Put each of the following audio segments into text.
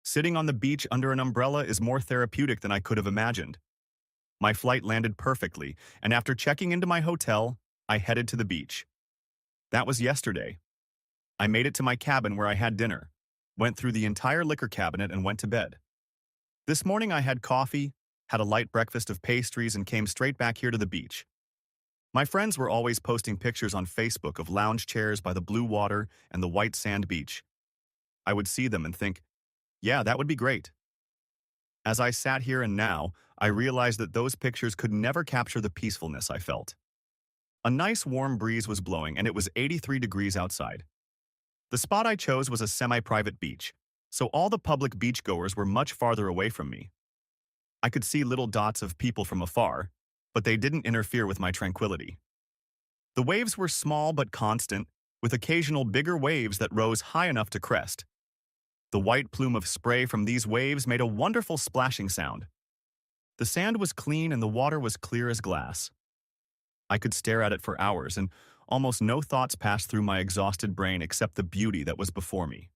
Sitting on the beach under an umbrella is more therapeutic than I could have imagined. My flight landed perfectly, and after checking into my hotel, I headed to the beach. That was yesterday. I made it to my cabin where I had dinner, went through the entire liquor cabinet, and went to bed. This morning I had coffee, had a light breakfast of pastries, and came straight back here to the beach. My friends were always posting pictures on Facebook of lounge chairs by the blue water and the white sand beach. I would see them and think, yeah, that would be great. As I sat here and now, I realized that those pictures could never capture the peacefulness I felt. A nice warm breeze was blowing and it was 83 degrees outside. The spot I chose was a semi-private beach, so all the public beachgoers were much farther away from me. I could see little dots of people from afar, but they didn't interfere with my tranquility. The waves were small but constant, with occasional bigger waves that rose high enough to crest. The white plume of spray from these waves made a wonderful splashing sound. The sand was clean and the water was clear as glass. I could stare at it for hours, and almost no thoughts passed through my exhausted brain except the beauty that was before me.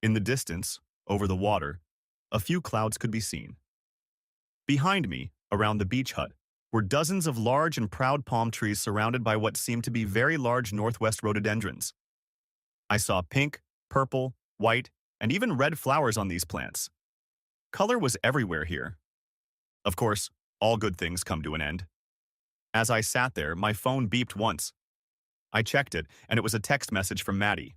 In the distance, over the water, a few clouds could be seen. Behind me, around the beach hut, were dozens of large and proud palm trees surrounded by what seemed to be very large northwest rhododendrons. I saw pink, purple, white, and even red flowers on these plants. Color was everywhere here. Of course, all good things come to an end. As I sat there, my phone beeped once. I checked it, and it was a text message from Maddie.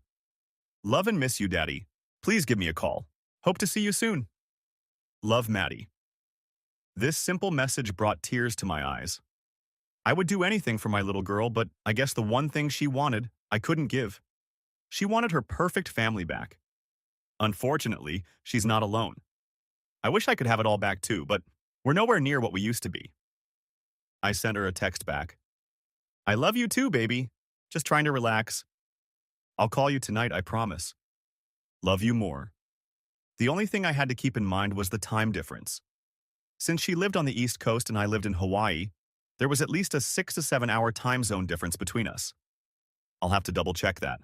Love and miss you, Daddy. Please give me a call. Hope to see you soon. Love, Maddie. This simple message brought tears to my eyes. I would do anything for my little girl, but I guess the one thing she wanted, I couldn't give. She wanted her perfect family back. Unfortunately, she's not alone. I wish I could have it all back too, but we're nowhere near what we used to be. I sent her a text back. I love you too, baby. Just trying to relax. I'll call you tonight, I promise. Love you more. The only thing I had to keep in mind was the time difference. Since she lived on the East Coast and I lived in Hawaii, there was at least a 6 to 7 hour time zone difference between us. I'll have to double check that.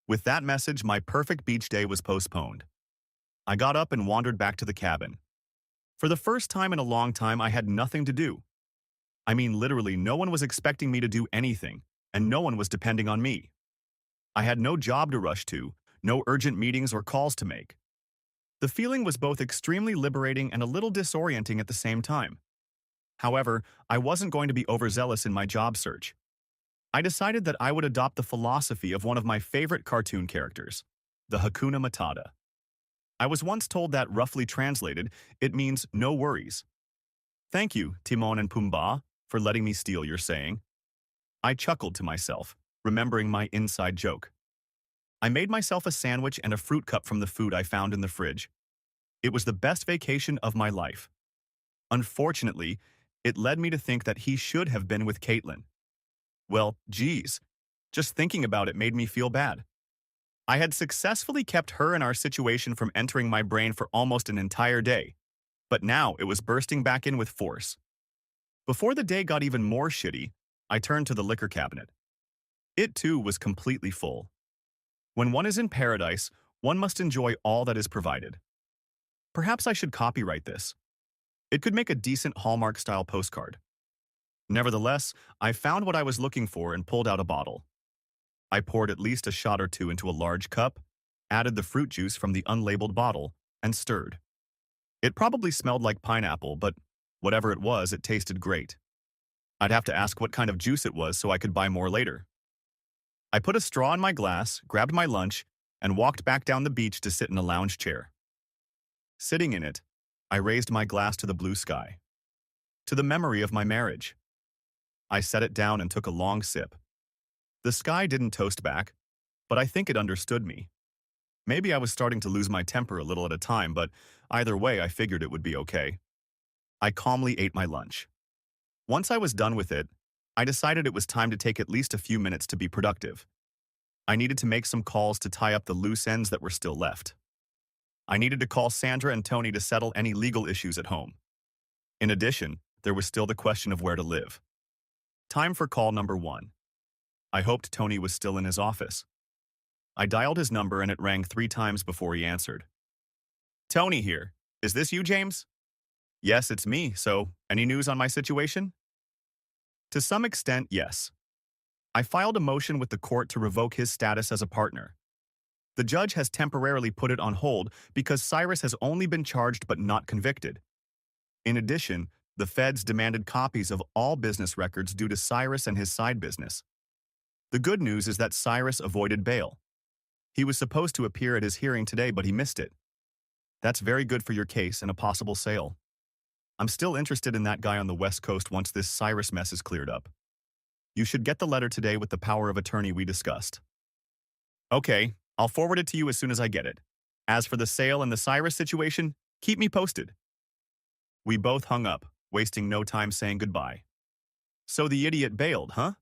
With that message, my perfect beach day was postponed. I got up and wandered back to the cabin. For the first time in a long time, I had nothing to do. I mean, literally, no one was expecting me to do anything, and no one was depending on me. I had no job to rush to, no urgent meetings or calls to make. The feeling was both extremely liberating and a little disorienting at the same time. However, I wasn't going to be overzealous in my job search. I decided that I would adopt the philosophy of one of my favorite cartoon characters, the Hakuna Matata. I was once told that, roughly translated, it means no worries. Thank you, Timon and Pumbaa, for letting me steal your saying. I chuckled to myself, remembering my inside joke. I made myself a sandwich and a fruit cup from the food I found in the fridge. It was the best vacation of my life. Unfortunately, it led me to think that he should have been with Caitlin. Well, geez, just thinking about it made me feel bad. I had successfully kept her and our situation from entering my brain for almost an entire day, but now it was bursting back in with force. Before the day got even more shitty, I turned to the liquor cabinet. It too was completely full. When one is in paradise, one must enjoy all that is provided. Perhaps I should copyright this. It could make a decent Hallmark-style postcard. Nevertheless, I found what I was looking for and pulled out a bottle. I poured at least a shot or two into a large cup, added the fruit juice from the unlabeled bottle, and stirred. It probably smelled like pineapple, but whatever it was, it tasted great. I'd have to ask what kind of juice it was so I could buy more later. I put a straw in my glass, grabbed my lunch, and walked back down the beach to sit in a lounge chair. Sitting in it, I raised my glass to the blue sky, to the memory of my marriage. I set it down and took a long sip. The sky didn't toast back, but I think it understood me. Maybe I was starting to lose my temper a little at a time, but either way, I figured it would be okay. I calmly ate my lunch. Once I was done with it, I decided it was time to take at least a few minutes to be productive. I needed to make some calls to tie up the loose ends that were still left. I needed to call Sandra and Tony to settle any legal issues at home. In addition, there was still the question of where to live. Time for call number 1. I hoped Tony was still in his office. I dialed his number and it rang 3 times before he answered. Tony here. Is this you, James? Yes, it's me. So, any news on my situation? To some extent, yes. I filed a motion with the court to revoke his status as a partner. The judge has temporarily put it on hold because Cyrus has only been charged but not convicted. In addition, the feds demanded copies of all business records due to Cyrus and his side business. The good news is that Cyrus avoided bail. He was supposed to appear at his hearing today, but he missed it. That's very good for your case and a possible sale. I'm still interested in that guy on the West Coast once this Cyrus mess is cleared up. You should get the letter today with the power of attorney we discussed. Okay, I'll forward it to you as soon as I get it. As for the sale and the Cyrus situation, keep me posted. We both hung up, wasting no time saying goodbye. So the idiot bailed, huh?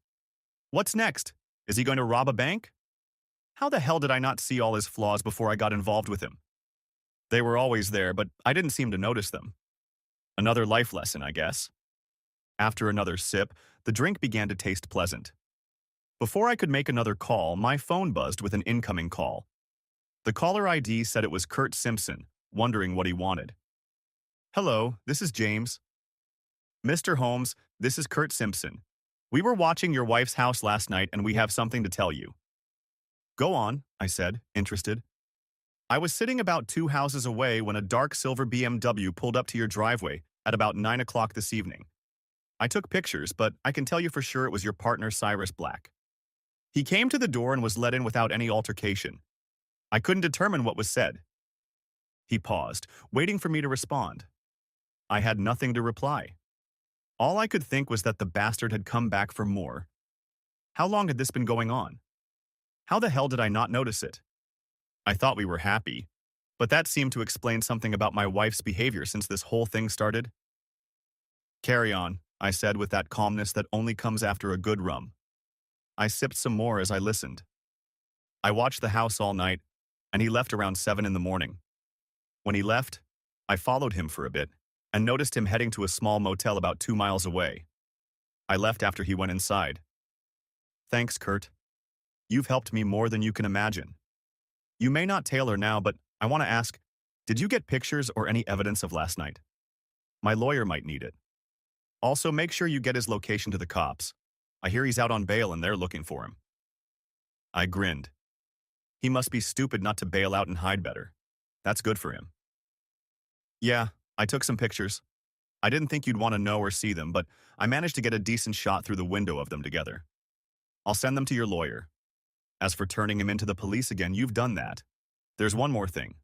What's next? Is he going to rob a bank? How the hell did I not see all his flaws before I got involved with him? They were always there, but I didn't seem to notice them. Another life lesson, I guess. After another sip, the drink began to taste pleasant. Before I could make another call, my phone buzzed with an incoming call. The caller ID said it was Kurt Simpson, wondering what he wanted. Hello, this is James. Mr. Holmes, this is Kurt Simpson. We were watching your wife's house last night and we have something to tell you. Go on, I said, interested. I was sitting about 2 houses away when a dark silver BMW pulled up to your driveway at about 9 o'clock this evening. I took pictures, but I can tell you for sure it was your partner Cyrus Black. He came to the door and was let in without any altercation. I couldn't determine what was said. He paused, waiting for me to respond. I had nothing to reply. All I could think was that the bastard had come back for more. How long had this been going on? How the hell did I not notice it? I thought we were happy, but that seemed to explain something about my wife's behavior since this whole thing started. Carry on, I said with that calmness that only comes after a good rum. I sipped some more as I listened. I watched the house all night, and he left around 7 in the morning. When he left, I followed him for a bit and noticed him heading to a small motel about 2 miles away. I left after he went inside. Thanks, Kurt. You've helped me more than you can imagine. You may not tail her now, but I want to ask, did you get pictures or any evidence of last night? My lawyer might need it. Also, make sure you get his location to the cops. I hear he's out on bail and they're looking for him. I grinned. He must be stupid not to bail out and hide better. That's good for him. Yeah, I took some pictures. I didn't think you'd want to know or see them, but I managed to get a decent shot through the window of them together. I'll send them to your lawyer. As for turning him into the police again, you've done that. There's one more thing.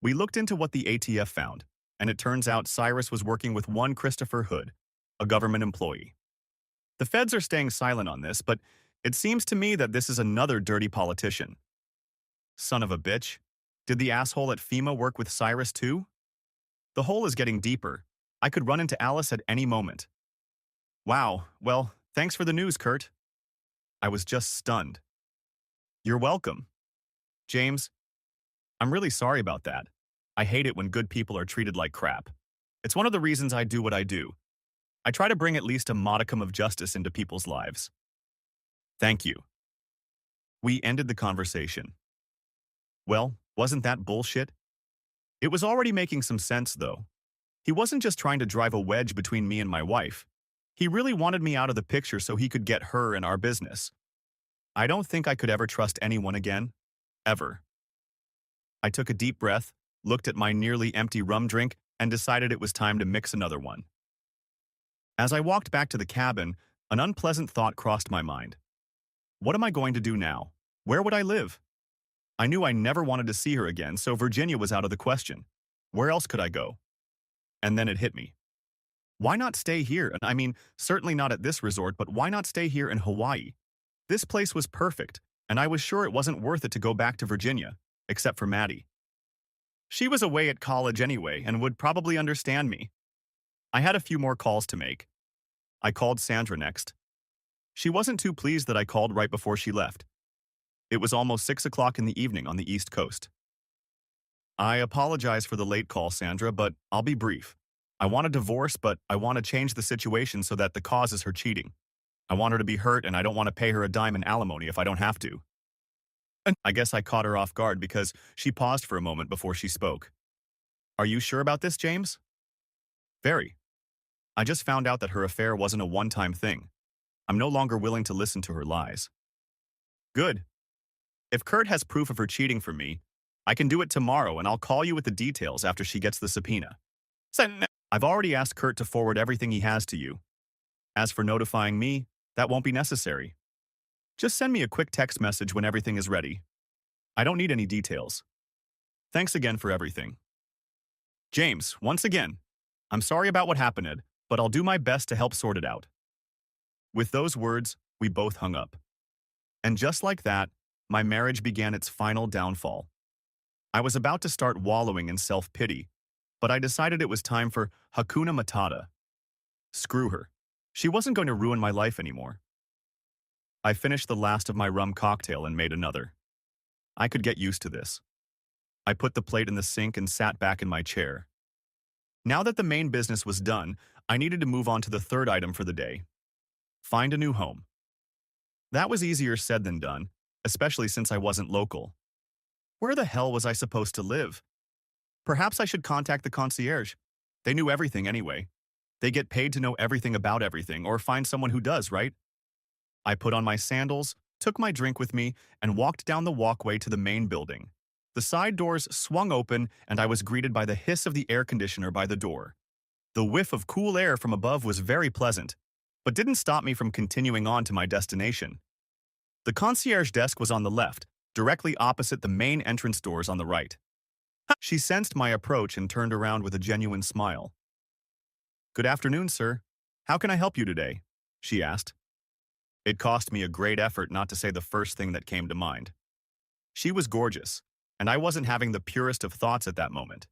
We looked into what the ATF found, and it turns out Cyrus was working with one Christopher Hood, a government employee. The feds are staying silent on this, but it seems to me that this is another dirty politician. Son of a bitch. Did the asshole at FEMA work with Cyrus too? The hole is getting deeper. I could run into Alice at any moment. Wow, well, thanks for the news, Kurt. I was just stunned. You're welcome. James, I'm really sorry about that. I hate it when good people are treated like crap. It's one of the reasons I do what I do. I try to bring at least a modicum of justice into people's lives. Thank you. We ended the conversation. Well, wasn't that bullshit? It was already making some sense, though. He wasn't just trying to drive a wedge between me and my wife. He really wanted me out of the picture so he could get her and our business. I don't think I could ever trust anyone again. Ever. I took a deep breath, looked at my nearly empty rum drink, and decided it was time to mix another one. As I walked back to the cabin, an unpleasant thought crossed my mind. What am I going to do now? Where would I live? I knew I never wanted to see her again, so Virginia was out of the question. Where else could I go? And then it hit me. Why not stay here? I mean, certainly not at this resort, but why not stay here in Hawaii? This place was perfect, and I was sure it wasn't worth it to go back to Virginia, except for Maddie. She was away at college anyway and would probably understand me. I had a few more calls to make. I called Sandra next. She wasn't too pleased that I called right before she left. It was almost 6 o'clock in the evening on the East Coast. I apologize for the late call, Sandra, but I'll be brief. I want a divorce, but I want to change the situation so that the cause is her cheating. I want her to be hurt, and I don't want to pay her a dime in alimony if I don't have to. I guess I caught her off guard because she paused for a moment before she spoke. Are you sure about this, James? Very. I just found out that her affair wasn't a one-time thing. I'm no longer willing to listen to her lies. Good. If Kurt has proof of her cheating for me, I can do it tomorrow and I'll call you with the details after she gets the subpoena. I've already asked Kurt to forward everything he has to you. As for notifying me, that won't be necessary. Just send me a quick text message when everything is ready. I don't need any details. Thanks again for everything. James, once again, I'm sorry about what happened, Ed, but I'll do my best to help sort it out. With those words, we both hung up. And just like that, my marriage began its final downfall. I was about to start wallowing in self-pity, but I decided it was time for Hakuna Matata. Screw her. She wasn't going to ruin my life anymore. I finished the last of my rum cocktail and made another. I could get used to this. I put the plate in the sink and sat back in my chair. Now that the main business was done, I needed to move on to the third item for the day. Find a new home. That was easier said than done, especially since I wasn't local. Where the hell was I supposed to live? Perhaps I should contact the concierge. They knew everything anyway. They get paid to know everything about everything, or find someone who does, right? I put on my sandals, took my drink with me, and walked down the walkway to the main building. The side doors swung open, and I was greeted by the hiss of the air conditioner by the door. The whiff of cool air from above was very pleasant, but didn't stop me from continuing on to my destination. The concierge desk was on the left, directly opposite the main entrance doors on the right. She sensed my approach and turned around with a genuine smile. "Good afternoon, sir. How can I help you today?" she asked. It cost me a great effort not to say the first thing that came to mind. She was gorgeous, and I wasn't having the purest of thoughts at that moment.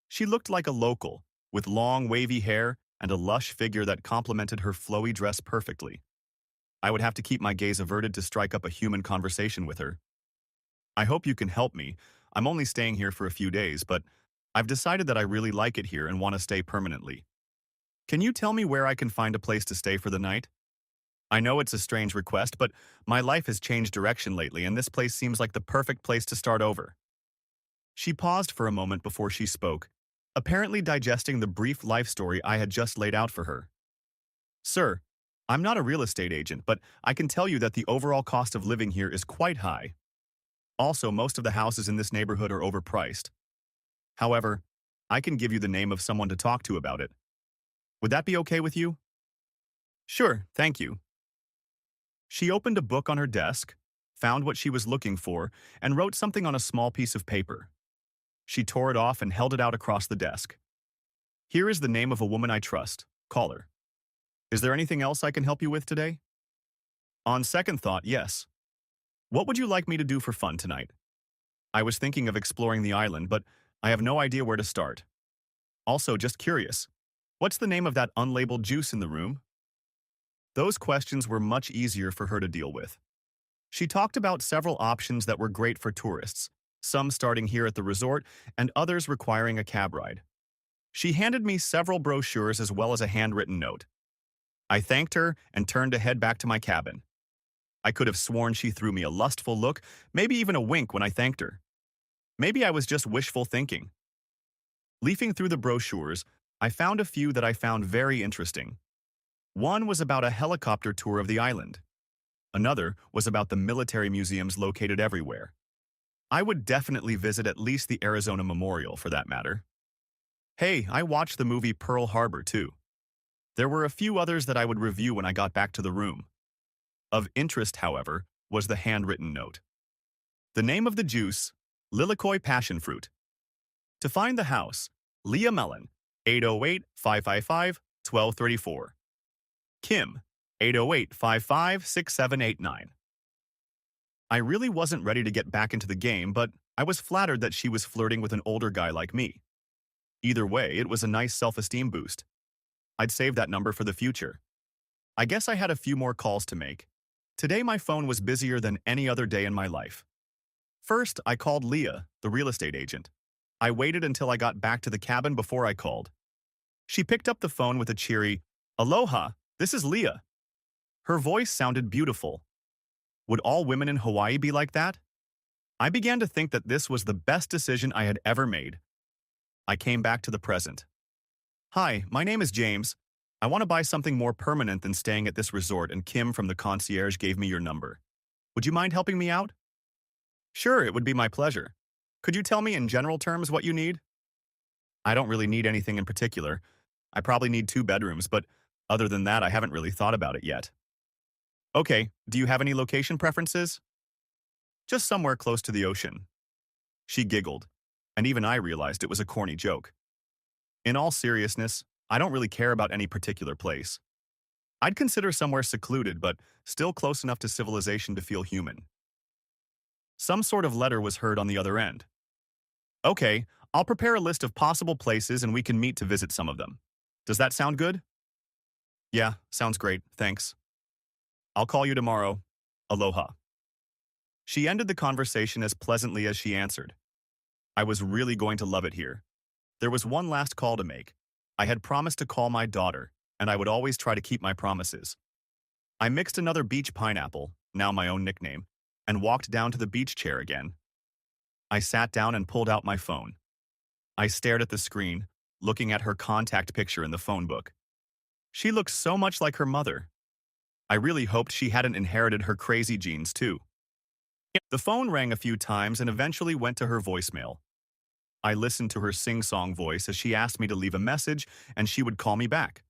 She looked like a local, with long, wavy hair and a lush figure that complemented her flowy dress perfectly. I would have to keep my gaze averted to strike up a human conversation with her. "I hope you can help me. I'm only staying here for a few days, but I've decided that I really like it here and want to stay permanently. Can you tell me where I can find a place to stay for the night? I know it's a strange request, but my life has changed direction lately, and this place seems like the perfect place to start over." She paused for a moment before she spoke, apparently digesting the brief life story I had just laid out for her. "Sir, I'm not a real estate agent, but I can tell you that the overall cost of living here is quite high. Also, most of the houses in this neighborhood are overpriced. However, I can give you the name of someone to talk to about it. Would that be okay with you?" "Sure, thank you." She opened a book on her desk, found what she was looking for, and wrote something on a small piece of paper. She tore it off and held it out across the desk. "Here is the name of a woman I trust. Call her. Is there anything else I can help you with today?" "On second thought, yes. What would you like me to do for fun tonight?" "I was thinking of exploring the island, but I have no idea where to start. Also, just curious, what's the name of that unlabeled juice in the room?" Those questions were much easier for her to deal with. She talked about several options that were great for tourists, some starting here at the resort and others requiring a cab ride. She handed me several brochures as well as a handwritten note. I thanked her and turned to head back to my cabin. I could have sworn she threw me a lustful look, maybe even a wink when I thanked her. Maybe I was just wishful thinking. Leafing through the brochures, I found a few that I found very interesting. One was about a helicopter tour of the island. Another was about the military museums located everywhere. I would definitely visit at least the Arizona Memorial for that matter. Hey, I watched the movie Pearl Harbor too. There were a few others that I would review when I got back to the room. Of interest, however, was the handwritten note. The name of the juice, Lilikoi Passion Fruit. To find the house, Leah Mellon, 808-555-1234. Kim, 808-55-6789. I really wasn't ready to get back into the game, but I was flattered that she was flirting with an older guy like me. Either way, it was a nice self-esteem boost. I'd save that number for the future. I guess I had a few more calls to make. Today my phone was busier than any other day in my life. First, I called Leah, the real estate agent. I waited until I got back to the cabin before I called. She picked up the phone with a cheery, "Aloha, this is Leah." Her voice sounded beautiful. Would all women in Hawaii be like that? I began to think that this was the best decision I had ever made. I came back to the present. Hi, my name is James. I want to buy something more permanent than staying at this resort, and Kim from the concierge gave me your number. Would you mind helping me out? Sure, it would be my pleasure. Could you tell me in general terms what you need? I don't really need anything in particular. I probably need 2 bedrooms, but other than that, I haven't really thought about it yet. Okay, do you have any location preferences? Just somewhere close to the ocean. She giggled, and even I realized it was a corny joke. In all seriousness, I don't really care about any particular place. I'd consider somewhere secluded, but still close enough to civilization to feel human. Some sort of letter was heard on the other end. Okay, I'll prepare a list of possible places and we can meet to visit some of them. Does that sound good? Yeah, sounds great, thanks. I'll call you tomorrow. Aloha. She ended the conversation as pleasantly as she answered. I was really going to love it here. There was one last call to make. I had promised to call my daughter, and I would always try to keep my promises. I mixed another beach pineapple, now my own nickname, and walked down to the beach chair again. I sat down and pulled out my phone. I stared at the screen, looking at her contact picture in the phone book. She looked so much like her mother. I really hoped she hadn't inherited her crazy genes, too. The phone rang a few times and eventually went to her voicemail. I listened to her sing-song voice as she asked me to leave a message and she would call me back.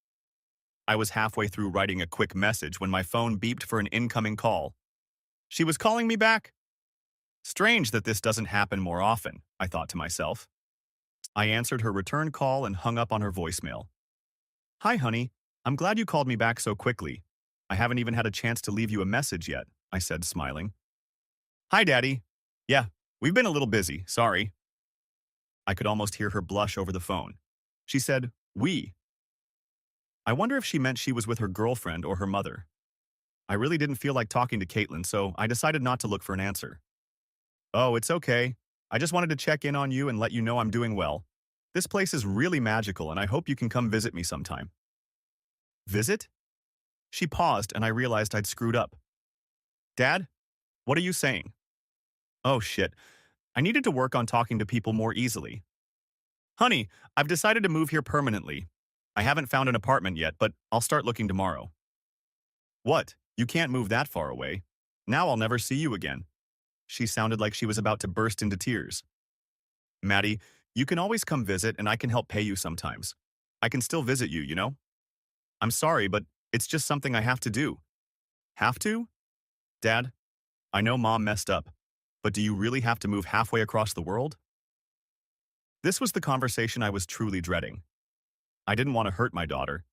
I was halfway through writing a quick message when my phone beeped for an incoming call. She was calling me back? Strange that this doesn't happen more often, I thought to myself. I answered her return call and hung up on her voicemail. Hi, honey. I'm glad you called me back so quickly. I haven't even had a chance to leave you a message yet, I said, smiling. Hi, Daddy. Yeah, we've been a little busy, sorry. I could almost hear her blush over the phone. She said, we. I wonder if she meant she was with her girlfriend or her mother. I really didn't feel like talking to Caitlin, so I decided not to look for an answer. Oh, it's okay. I just wanted to check in on you and let you know I'm doing well. This place is really magical, and I hope you can come visit me sometime. Visit? She paused, and I realized I'd screwed up. Dad, what are you saying? Oh, shit. I needed to work on talking to people more easily. Honey, I've decided to move here permanently. I haven't found an apartment yet, but I'll start looking tomorrow. What? You can't move that far away. Now I'll never see you again. She sounded like she was about to burst into tears. Maddie, you can always come visit and I can help pay you sometimes. I can still visit you, you know? I'm sorry, but it's just something I have to do. Have to? Dad, I know Mom messed up, but do you really have to move halfway across the world? This was the conversation I was truly dreading. I didn't want to hurt my daughter,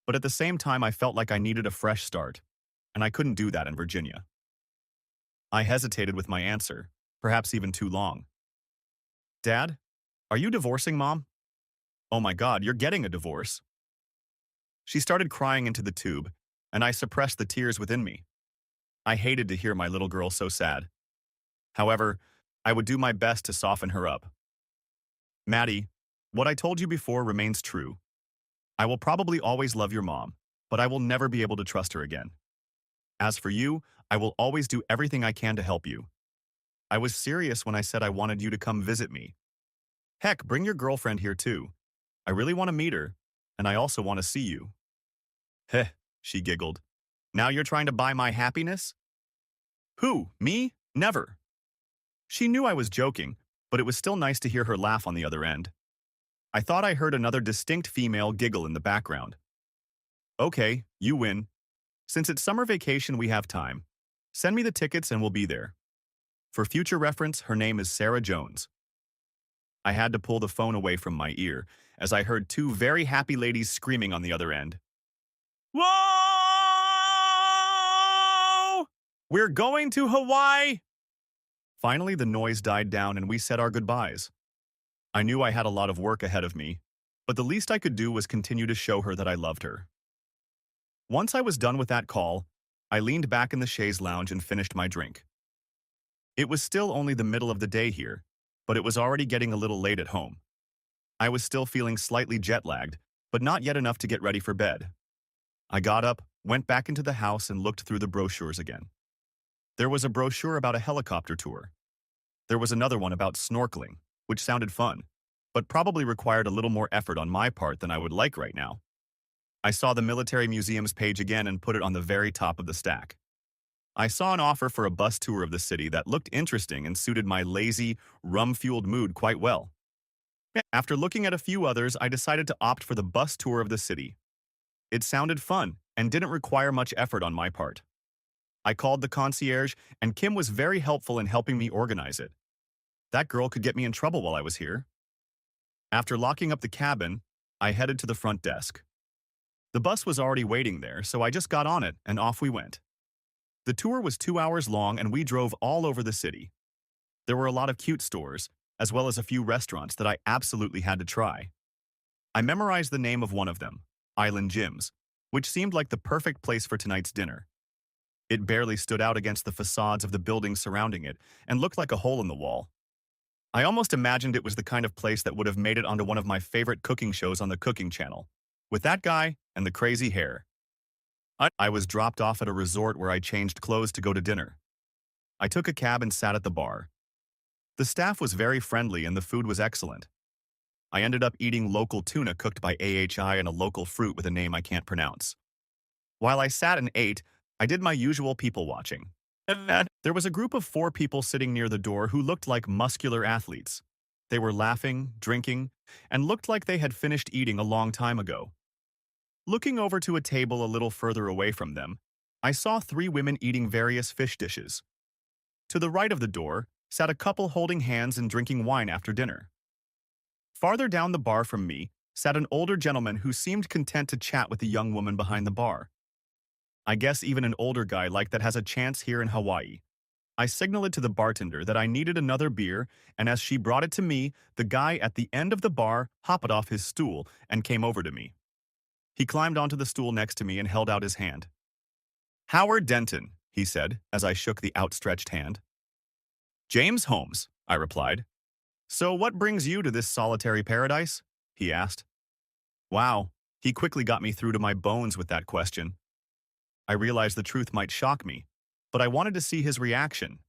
but at the same time I felt like I needed a fresh start, and I couldn't do that in Virginia. I hesitated with my answer, perhaps even too long. Dad, are you divorcing Mom? Oh my God, you're getting a divorce. She started crying into the tube, and I suppressed the tears within me. I hated to hear my little girl so sad. However, I would do my best to soften her up. Maddie, what I told you before remains true. I will probably always love your mom, but I will never be able to trust her again. As for you, I will always do everything I can to help you. I was serious when I said I wanted you to come visit me. Heck, bring your girlfriend here too. I really want to meet her, and I also want to see you. Heh, she giggled. Now you're trying to buy my happiness? Who, me? Never. She knew I was joking, but it was still nice to hear her laugh on the other end. I thought I heard another distinct female giggle in the background. Okay, you win. Since it's summer vacation, we have time. Send me the tickets and we'll be there. For future reference, her name is Sarah Jones. I had to pull the phone away from my ear as I heard 2 very happy ladies screaming on the other end. Whoa! We're going to Hawaii! Finally, the noise died down and we said our goodbyes. I knew I had a lot of work ahead of me, but the least I could do was continue to show her that I loved her. Once I was done with that call, I leaned back in the chaise lounge and finished my drink. It was still only the middle of the day here, but it was already getting a little late at home. I was still feeling slightly jet-lagged, but not yet enough to get ready for bed. I got up, went back into the house and looked through the brochures again. There was a brochure about a helicopter tour. There was another one about snorkeling, which sounded fun. but probably required a little more effort on my part than I would like right now. I saw the military museums page again and put it on the very top of the stack. I saw an offer for a bus tour of the city that looked interesting and suited my lazy, rum-fueled mood quite well. After looking at a few others, I decided to opt for the bus tour of the city. It sounded fun and didn't require much effort on my part. I called the concierge, and Kim was very helpful in helping me organize it. That girl could get me in trouble while I was here. After locking up the cabin, I headed to the front desk. The bus was already waiting there, so I just got on it and off we went. The tour was 2 hours long and we drove all over the city. There were a lot of cute stores, as well as a few restaurants that I absolutely had to try. I memorized the name of one of them, Island Jim's, which seemed like the perfect place for tonight's dinner. It barely stood out against the facades of the buildings surrounding it and looked like a hole in the wall. I almost imagined it was the kind of place that would have made it onto one of my favorite cooking shows on the cooking channel, with that guy and the crazy hair. I was dropped off at a resort where I changed clothes to go to dinner. I took a cab and sat at the bar. The staff was very friendly and the food was excellent. I ended up eating local tuna cooked by AHI and a local fruit with a name I can't pronounce. While I sat and ate, I did my usual people watching. There was a group of 4 people sitting near the door who looked like muscular athletes. They were laughing, drinking, and looked like they had finished eating a long time ago. Looking over to a table a little further away from them, I saw 3 women eating various fish dishes. To the right of the door sat a couple holding hands and drinking wine after dinner. Farther down the bar from me sat an older gentleman who seemed content to chat with the young woman behind the bar. I guess even an older guy like that has a chance here in Hawaii. I signaled to the bartender that I needed another beer, and as she brought it to me, the guy at the end of the bar hopped off his stool and came over to me. He climbed onto the stool next to me and held out his hand. "Howard Denton," he said as I shook the outstretched hand. "James Holmes," I replied. "So what brings you to this solitary paradise?" he asked. Wow, he quickly got me through to my bones with that question. I realized the truth might shock me, but I wanted to see his reaction.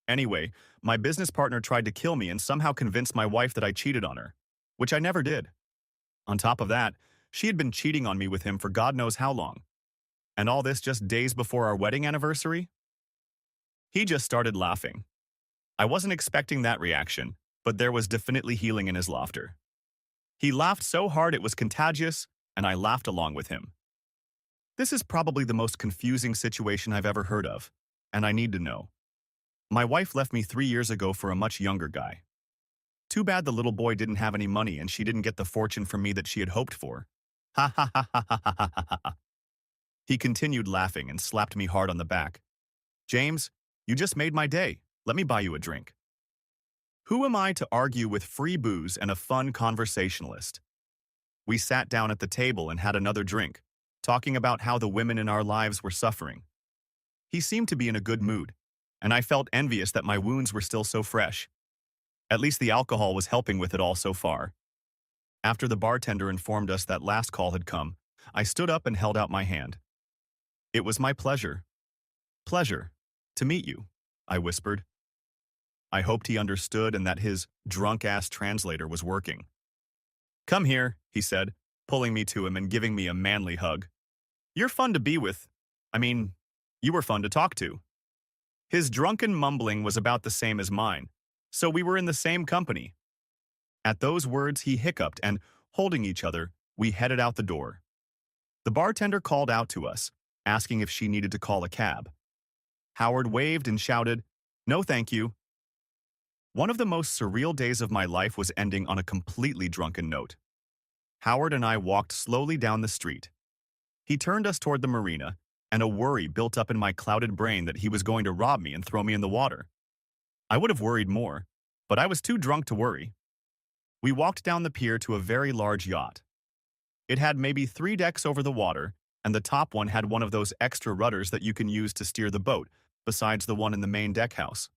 Anyway, my business partner tried to kill me and somehow convinced my wife that I cheated on her, which I never did. On top of that, she had been cheating on me with him for God knows how long. And all this just days before our wedding anniversary? He just started laughing. I wasn't expecting that reaction, but there was definitely healing in his laughter. He laughed so hard it was contagious, and I laughed along with him. This is probably the most confusing situation I've ever heard of, and I need to know. My wife left me 3 years ago for a much younger guy. Too bad the little boy didn't have any money and she didn't get the fortune from me that she had hoped for. Ha ha ha ha ha ha ha ha. He continued laughing and slapped me hard on the back. "James, you just made my day. Let me buy you a drink." Who am I to argue with free booze and a fun conversationalist? We sat down at the table and had another drink, talking about how the women in our lives were suffering. He seemed to be in a good mood, and I felt envious that my wounds were still so fresh. At least the alcohol was helping with it all so far. After the bartender informed us that last call had come, I stood up and held out my hand. "It was my pleasure. Pleasure. To meet you," I whispered. I hoped he understood and that his drunk-ass translator was working. "Come here," he said, pulling me to him and giving me a manly hug. "You're fun to be with. I mean, you were fun to talk to." His drunken mumbling was about the same as mine, so we were in the same company. At those words, he hiccuped and, holding each other, we headed out the door. The bartender called out to us, asking if she needed to call a cab. Howard waved and shouted, "No, thank you." One of the most surreal days of my life was ending on a completely drunken note. Howard and I walked slowly down the street. He turned us toward the marina, and a worry built up in my clouded brain that he was going to rob me and throw me in the water. I would have worried more, but I was too drunk to worry. We walked down the pier to a very large yacht. It had maybe 3 decks over the water, and the top one had one of those extra rudders that you can use to steer the boat, besides the one in the main deck house.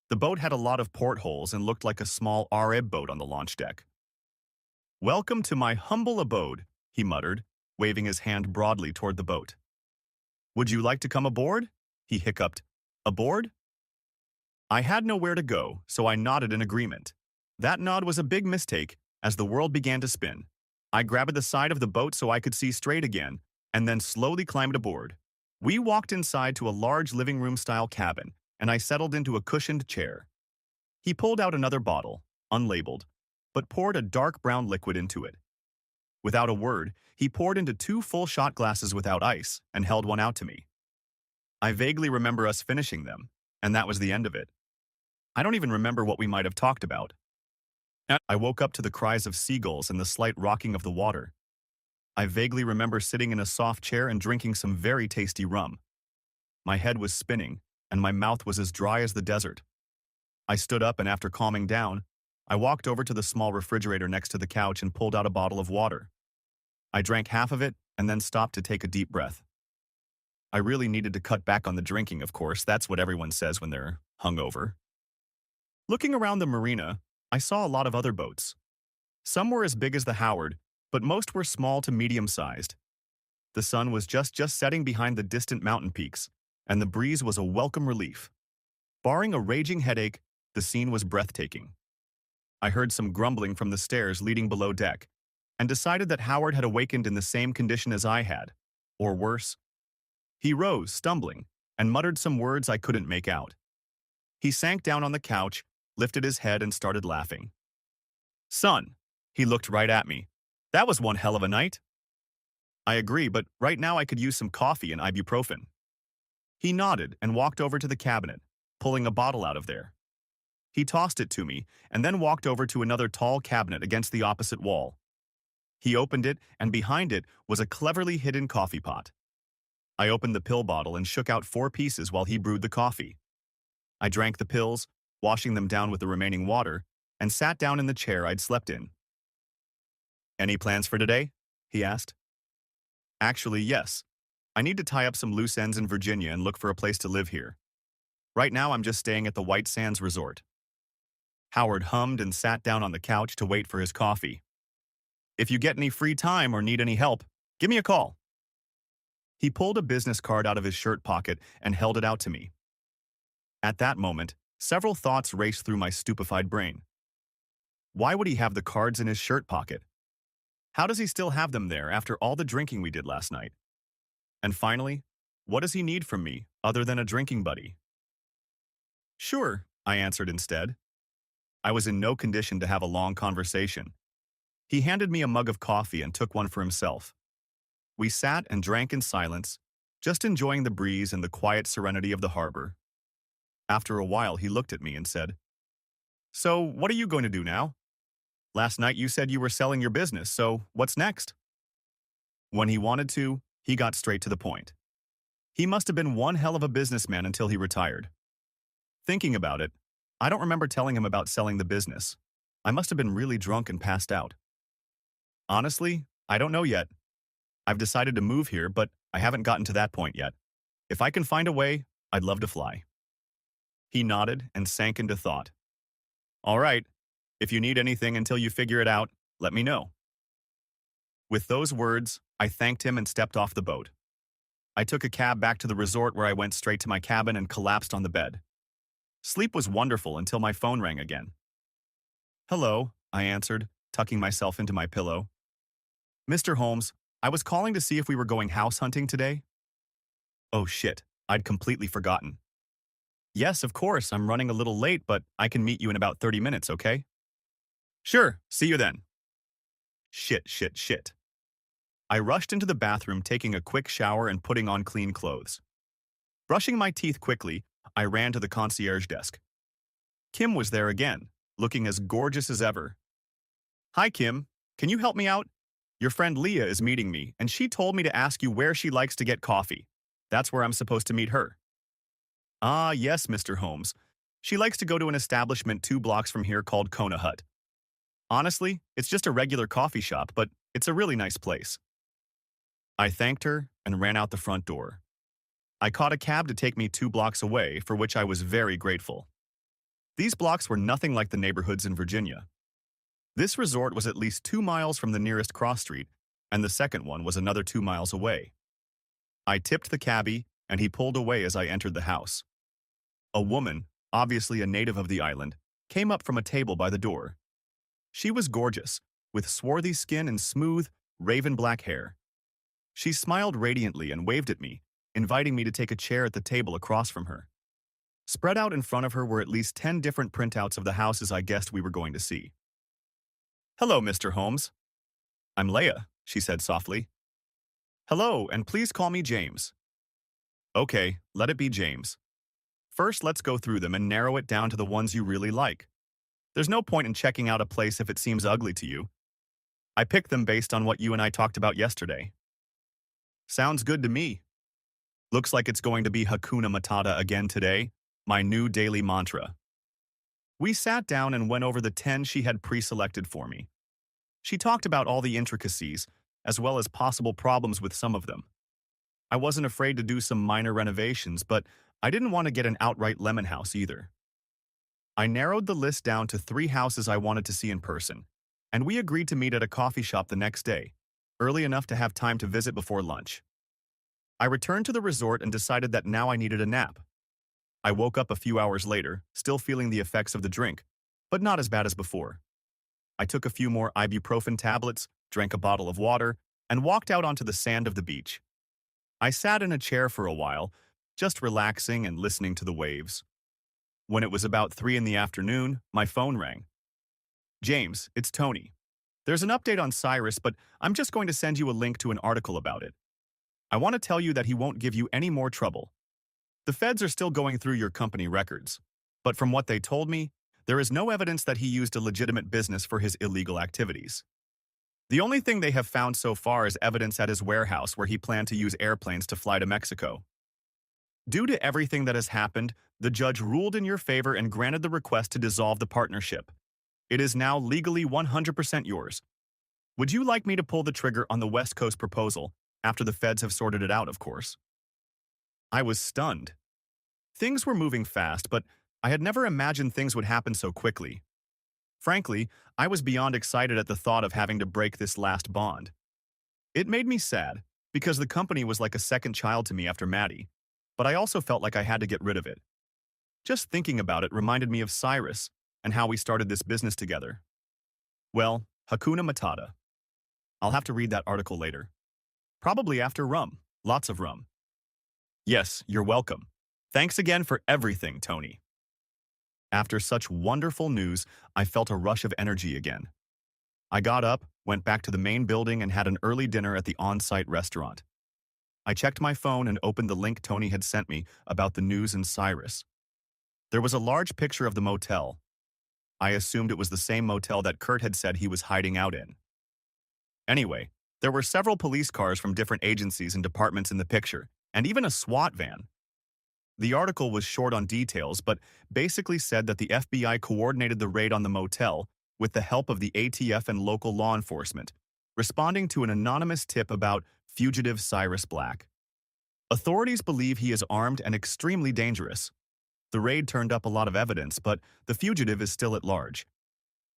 The boat had a lot of portholes and looked like a small Arab boat on the launch deck. "Welcome to my humble abode," he muttered, waving his hand broadly toward the boat. "Would you like to come aboard?" he hiccuped. "Aboard?" I had nowhere to go, so I nodded in agreement. That nod was a big mistake as the world began to spin. I grabbed the side of the boat so I could see straight again, and then slowly climbed aboard. We walked inside to a large living room-style cabin, and I settled into a cushioned chair. He pulled out another bottle, unlabeled, but poured a dark brown liquid into it. Without a word, he poured into 2 full shot glasses without ice and held one out to me. I vaguely remember us finishing them, and that was the end of it. I don't even remember what we might have talked about. I woke up to the cries of seagulls and the slight rocking of the water. I vaguely remember sitting in a soft chair and drinking some very tasty rum. My head was spinning, and my mouth was as dry as the desert. I stood up, and after calming down, I walked over to the small refrigerator next to the couch and pulled out a bottle of water. I drank half of it and then stopped to take a deep breath. I really needed to cut back on the drinking, of course. That's what everyone says when they're hungover. Looking around the marina, I saw a lot of other boats. Some were as big as the Howard, but most were small to medium-sized. The sun was just setting behind the distant mountain peaks, and the breeze was a welcome relief. Barring a raging headache, the scene was breathtaking. I heard some grumbling from the stairs leading below deck, and decided that Howard had awakened in the same condition as I had, or worse. He rose, stumbling, and muttered some words I couldn't make out. He sank down on the couch, lifted his head, and started laughing. "Son," he looked right at me. "That was one hell of a night." I agree, but right now I could use some coffee and ibuprofen. He nodded and walked over to the cabinet, pulling a bottle out of there. He tossed it to me and then walked over to another tall cabinet against the opposite wall. He opened it, and behind it was a cleverly hidden coffee pot. I opened the pill bottle and shook out 4 pieces while he brewed the coffee. I drank the pills, washing them down with the remaining water, and sat down in the chair I'd slept in. "Any plans for today?" he asked. "Actually, yes. I need to tie up some loose ends in Virginia and look for a place to live here. Right now I'm just staying at the White Sands Resort." Howard hummed and sat down on the couch to wait for his coffee. "If you get any free time or need any help, give me a call." He pulled a business card out of his shirt pocket and held it out to me. At that moment, several thoughts raced through my stupefied brain. Why would he have the cards in his shirt pocket? How does he still have them there after all the drinking we did last night? And finally, what does he need from me other than a drinking buddy? "Sure," I answered instead. I was in no condition to have a long conversation. He handed me a mug of coffee and took one for himself. We sat and drank in silence, just enjoying the breeze and the quiet serenity of the harbor. After a while, he looked at me and said, "So, what are you going to do now? Last night you said you were selling your business, so what's next?" When he wanted to, he got straight to the point. He must have been one hell of a businessman until he retired. Thinking about it, I don't remember telling him about selling the business. I must have been really drunk and passed out. Honestly, I don't know yet. I've decided to move here, but I haven't gotten to that point yet. If I can find a way, I'd love to fly. He nodded and sank into thought. "All right, if you need anything until you figure it out, let me know." With those words, I thanked him and stepped off the boat. I took a cab back to the resort where I went straight to my cabin and collapsed on the bed. Sleep was wonderful until my phone rang again. "Hello," I answered, tucking myself into my pillow. "Mr. Holmes, I was calling to see if we were going house hunting today." Oh shit, I'd completely forgotten. "Yes, of course, I'm running a little late, but I can meet you in about 30 minutes, okay?" "Sure, see you then." Shit. I rushed into the bathroom, taking a quick shower and putting on clean clothes. Brushing my teeth quickly, I ran to the concierge desk. Kim was there again, looking as gorgeous as ever. "Hi, Kim. Can you help me out? Your friend Leah is meeting me, and she told me to ask you where she likes to get coffee. That's where I'm supposed to meet her." "Ah, yes, Mr. Holmes. She likes to go to an establishment 2 blocks from here called Kona Hut. Honestly, it's just a regular coffee shop, but it's a really nice place." I thanked her and ran out the front door. I caught a cab to take me 2 blocks away, for which I was very grateful. These blocks were nothing like the neighborhoods in Virginia. This resort was at least 2 miles from the nearest cross street, and the second one was another 2 miles away. I tipped the cabbie, and he pulled away as I entered the house. A woman, obviously a native of the island, came up from a table by the door, She was gorgeous, with swarthy skin and smooth, raven black hair. She smiled radiantly and waved at me, inviting me to take a chair at the table across from her. Spread out in front of her were at least 10 different printouts of the houses I guessed we were going to see. "Hello, Mr. Holmes. I'm Leia," she said softly. "Hello, and please call me James." "Okay, let it be James. First, let's go through them and narrow it down to the ones you really like. There's no point in checking out a place if it seems ugly to you. I picked them based on what you and I talked about yesterday." "Sounds good to me. Looks like it's going to be Hakuna Matata again today, my new daily mantra." We sat down and went over the 10 she had pre-selected for me. She talked about all the intricacies, as well as possible problems with some of them. I wasn't afraid to do some minor renovations, but I didn't want to get an outright lemon house either. I narrowed the list down to 3 houses I wanted to see in person, and we agreed to meet at a coffee shop the next day, early enough to have time to visit before lunch. I returned to the resort and decided that now I needed a nap. I woke up a few hours later, still feeling the effects of the drink, but not as bad as before. I took a few more ibuprofen tablets, drank a bottle of water, and walked out onto the sand of the beach. I sat in a chair for a while, just relaxing and listening to the waves. When it was about 3 in the afternoon, my phone rang. "James, it's Tony. There's an update on Cyrus, but I'm just going to send you a link to an article about it. I want to tell you that he won't give you any more trouble. The feds are still going through your company records, but from what they told me, there is no evidence that he used a legitimate business for his illegal activities. The only thing they have found so far is evidence at his warehouse where he planned to use airplanes to fly to Mexico. Due to everything that has happened, the judge ruled in your favor and granted the request to dissolve the partnership. It is now legally 100% yours. Would you like me to pull the trigger on the West Coast proposal, after the feds have sorted it out, of course?" I was stunned. Things were moving fast, but I had never imagined things would happen so quickly. Frankly, I was beyond excited at the thought of having to break this last bond. It made me sad, because the company was like a second child to me after Maddie, but I also felt like I had to get rid of it. Just thinking about it reminded me of Cyrus and how we started this business together. Well, Hakuna Matata. I'll have to read that article later. Probably after rum. Lots of rum. Yes, you're welcome. Thanks again for everything, Tony. After such wonderful news, I felt a rush of energy again. I got up, went back to the main building, and had an early dinner at the on-site restaurant. I checked my phone and opened the link Tony had sent me about the news in Cyrus. There was a large picture of the motel. I assumed it was the same motel that Kurt had said he was hiding out in. Anyway, there were several police cars from different agencies and departments in the picture, and even a SWAT van. The article was short on details, but basically said that the FBI coordinated the raid on the motel with the help of the ATF and local law enforcement, responding to an anonymous tip about fugitive Cyrus Black. Authorities believe he is armed and extremely dangerous. The raid turned up a lot of evidence, but the fugitive is still at large.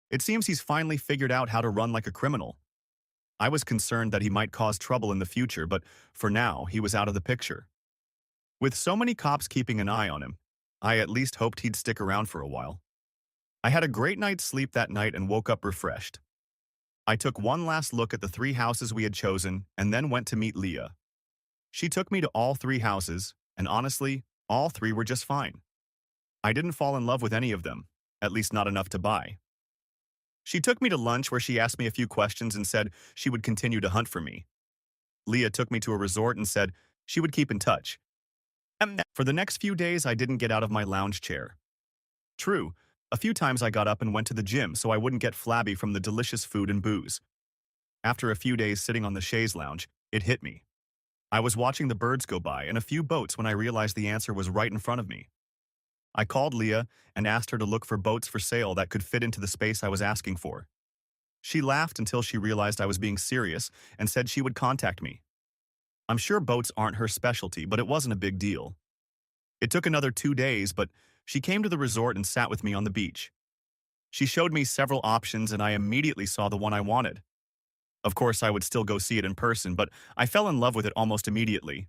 It seems he's finally figured out how to run like a criminal. I was concerned that he might cause trouble in the future, but for now, he was out of the picture. With so many cops keeping an eye on him, I at least hoped he'd stick around for a while. I had a great night's sleep that night and woke up refreshed. I took one last look at the 3 houses we had chosen and then went to meet Leah. She took me to all 3 houses, and honestly, all 3 were just fine. I didn't fall in love with any of them, at least not enough to buy. She took me to lunch where she asked me a few questions and said she would continue to hunt for me. Leah took me to a resort and said she would keep in touch. And for the next few days, I didn't get out of my lounge chair. True, a few times I got up and went to the gym so I wouldn't get flabby from the delicious food and booze. After a few days sitting on the chaise lounge, it hit me. I was watching the birds go by and a few boats when I realized the answer was right in front of me. I called Leah and asked her to look for boats for sale that could fit into the space I was asking for. She laughed until she realized I was being serious and said she would contact me. I'm sure boats aren't her specialty, but it wasn't a big deal. It took another 2 days, but she came to the resort and sat with me on the beach. She showed me several options and I immediately saw the one I wanted. Of course, I would still go see it in person, but I fell in love with it almost immediately.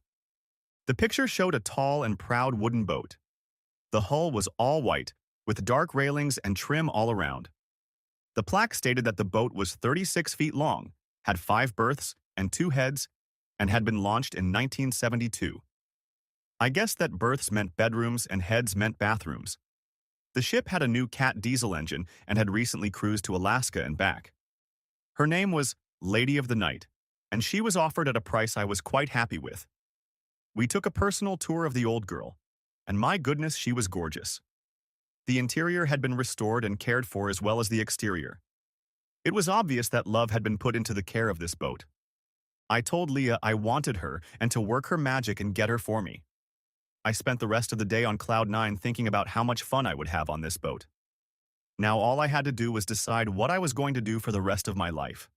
The picture showed a tall and proud wooden boat. The hull was all white, with dark railings and trim all around. The plaque stated that the boat was 36 feet long, had 5 berths and 2 heads, and had been launched in 1972. I guessed that berths meant bedrooms and heads meant bathrooms. The ship had a new Cat diesel engine and had recently cruised to Alaska and back. Her name was Lady of the Night, and she was offered at a price I was quite happy with. We took a personal tour of the old girl, and my goodness, she was gorgeous. The interior had been restored and cared for as well as the exterior. It was obvious that love had been put into the care of this boat. I told Leah I wanted her and to work her magic and get her for me. I spent the rest of the day on cloud nine thinking about how much fun I would have on this boat. Now all I had to do was decide what I was going to do for the rest of my life.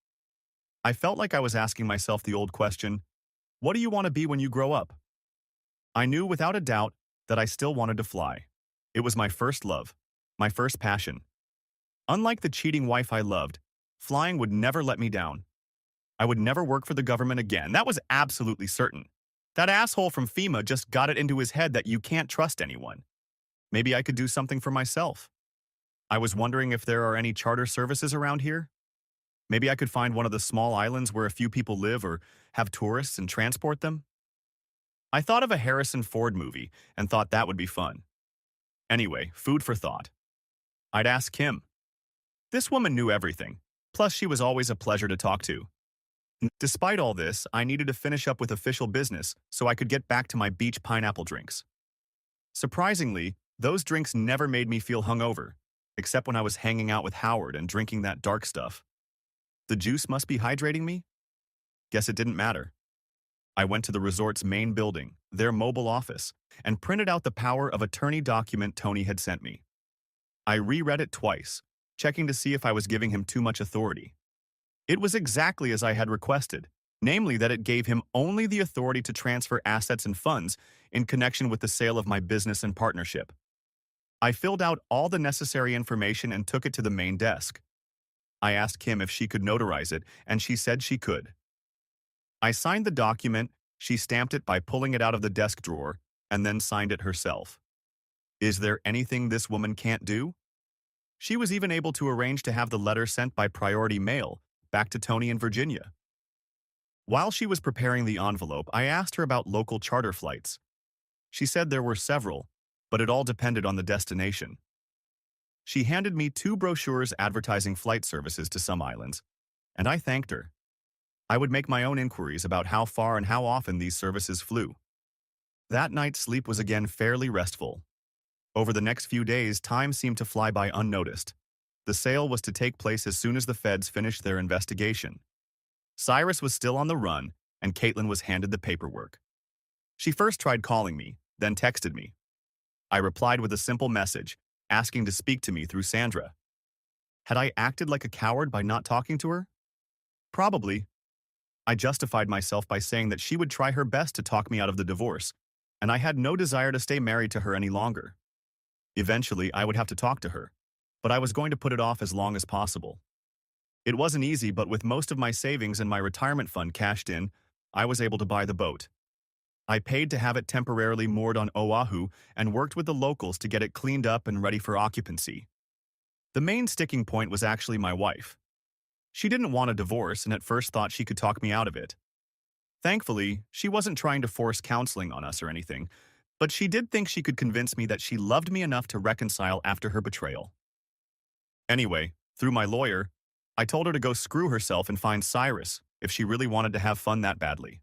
I felt like I was asking myself the old question, what do you want to be when you grow up? I knew without a doubt that I still wanted to fly. It was my first love, my first passion. Unlike the cheating wife I loved, flying would never let me down. I would never work for the government again, that was absolutely certain. That asshole from FEMA just got it into his head that you can't trust anyone. Maybe I could do something for myself. I was wondering if there are any charter services around here. Maybe I could find one of the small islands where a few people live or have tourists and transport them. I thought of a Harrison Ford movie and thought that would be fun. Anyway, food for thought. I'd ask Kim. This woman knew everything, plus she was always a pleasure to talk to. Despite all this, I needed to finish up with official business so I could get back to my beach pineapple drinks. Surprisingly, those drinks never made me feel hungover, except when I was hanging out with Howard and drinking that dark stuff. The juice must be hydrating me? Guess it didn't matter. I went to the resort's main building, their mobile office, and printed out the power of attorney document Tony had sent me. I reread it twice, checking to see if I was giving him too much authority. It was exactly as I had requested, namely that it gave him only the authority to transfer assets and funds in connection with the sale of my business and partnership. I filled out all the necessary information and took it to the main desk. I asked Kim if she could notarize it, and she said she could. I signed the document, she stamped it by pulling it out of the desk drawer, and then signed it herself. Is there anything this woman can't do? She was even able to arrange to have the letter sent by priority mail back to Tony in Virginia. While she was preparing the envelope, I asked her about local charter flights. She said there were several, but it all depended on the destination. She handed me 2 brochures advertising flight services to some islands, and I thanked her. I would make my own inquiries about how far and how often these services flew. That night's sleep was again fairly restful. Over the next few days, time seemed to fly by unnoticed. The sale was to take place as soon as the feds finished their investigation. Cyrus was still on the run, and Caitlin was handed the paperwork. She first tried calling me, then texted me. I replied with a simple message, asking to speak to me through Sandra. Had I acted like a coward by not talking to her? Probably. I justified myself by saying that she would try her best to talk me out of the divorce, and I had no desire to stay married to her any longer. Eventually, I would have to talk to her, but I was going to put it off as long as possible. It wasn't easy, but with most of my savings and my retirement fund cashed in, I was able to buy the boat. I paid to have it temporarily moored on Oahu and worked with the locals to get it cleaned up and ready for occupancy. The main sticking point was actually my wife. She didn't want a divorce and at first thought she could talk me out of it. Thankfully, she wasn't trying to force counseling on us or anything, but she did think she could convince me that she loved me enough to reconcile after her betrayal. Anyway, through my lawyer, I told her to go screw herself and find Cyrus if she really wanted to have fun that badly.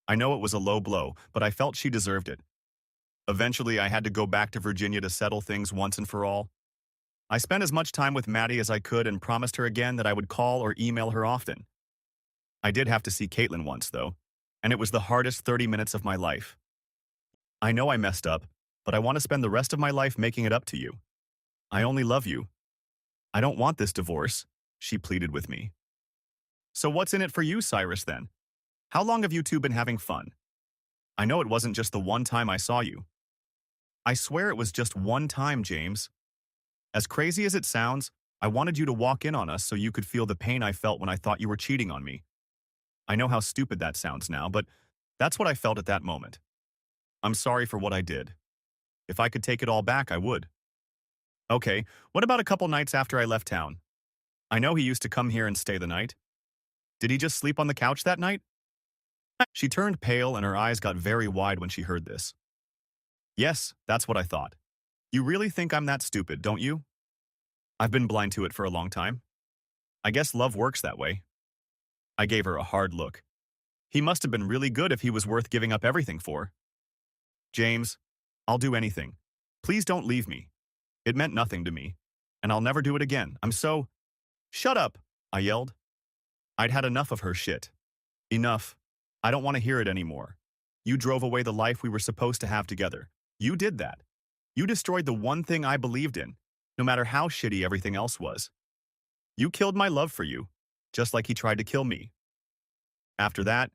I know it was a low blow, but I felt she deserved it. Eventually, I had to go back to Virginia to settle things once and for all. I spent as much time with Maddie as I could and promised her again that I would call or email her often. I did have to see Caitlin once, though, and it was the hardest 30 minutes of my life. I know I messed up, but I want to spend the rest of my life making it up to you. I only love you. I don't want this divorce, she pleaded with me. So what's in it for you, Cyrus, then? How long have you two been having fun? I know it wasn't just the one time I saw you. I swear it was just one time, James. As crazy as it sounds, I wanted you to walk in on us so you could feel the pain I felt when I thought you were cheating on me. I know how stupid that sounds now, but that's what I felt at that moment. I'm sorry for what I did. If I could take it all back, I would. Okay, what about a couple nights after I left town? I know he used to come here and stay the night. Did he just sleep on the couch that night? She turned pale and her eyes got very wide when she heard this. Yes, that's what I thought. You really think I'm that stupid, don't you? I've been blind to it for a long time. I guess love works that way. I gave her a hard look. He must have been really good if he was worth giving up everything for. James, I'll do anything. Please don't leave me. It meant nothing to me. And I'll never do it again. I'm so… Shut up, I yelled. I'd had enough of her shit. Enough. I don't want to hear it anymore. You drove away the life we were supposed to have together. You did that. You destroyed the one thing I believed in, no matter how shitty everything else was. You killed my love for you, just like he tried to kill me. After that,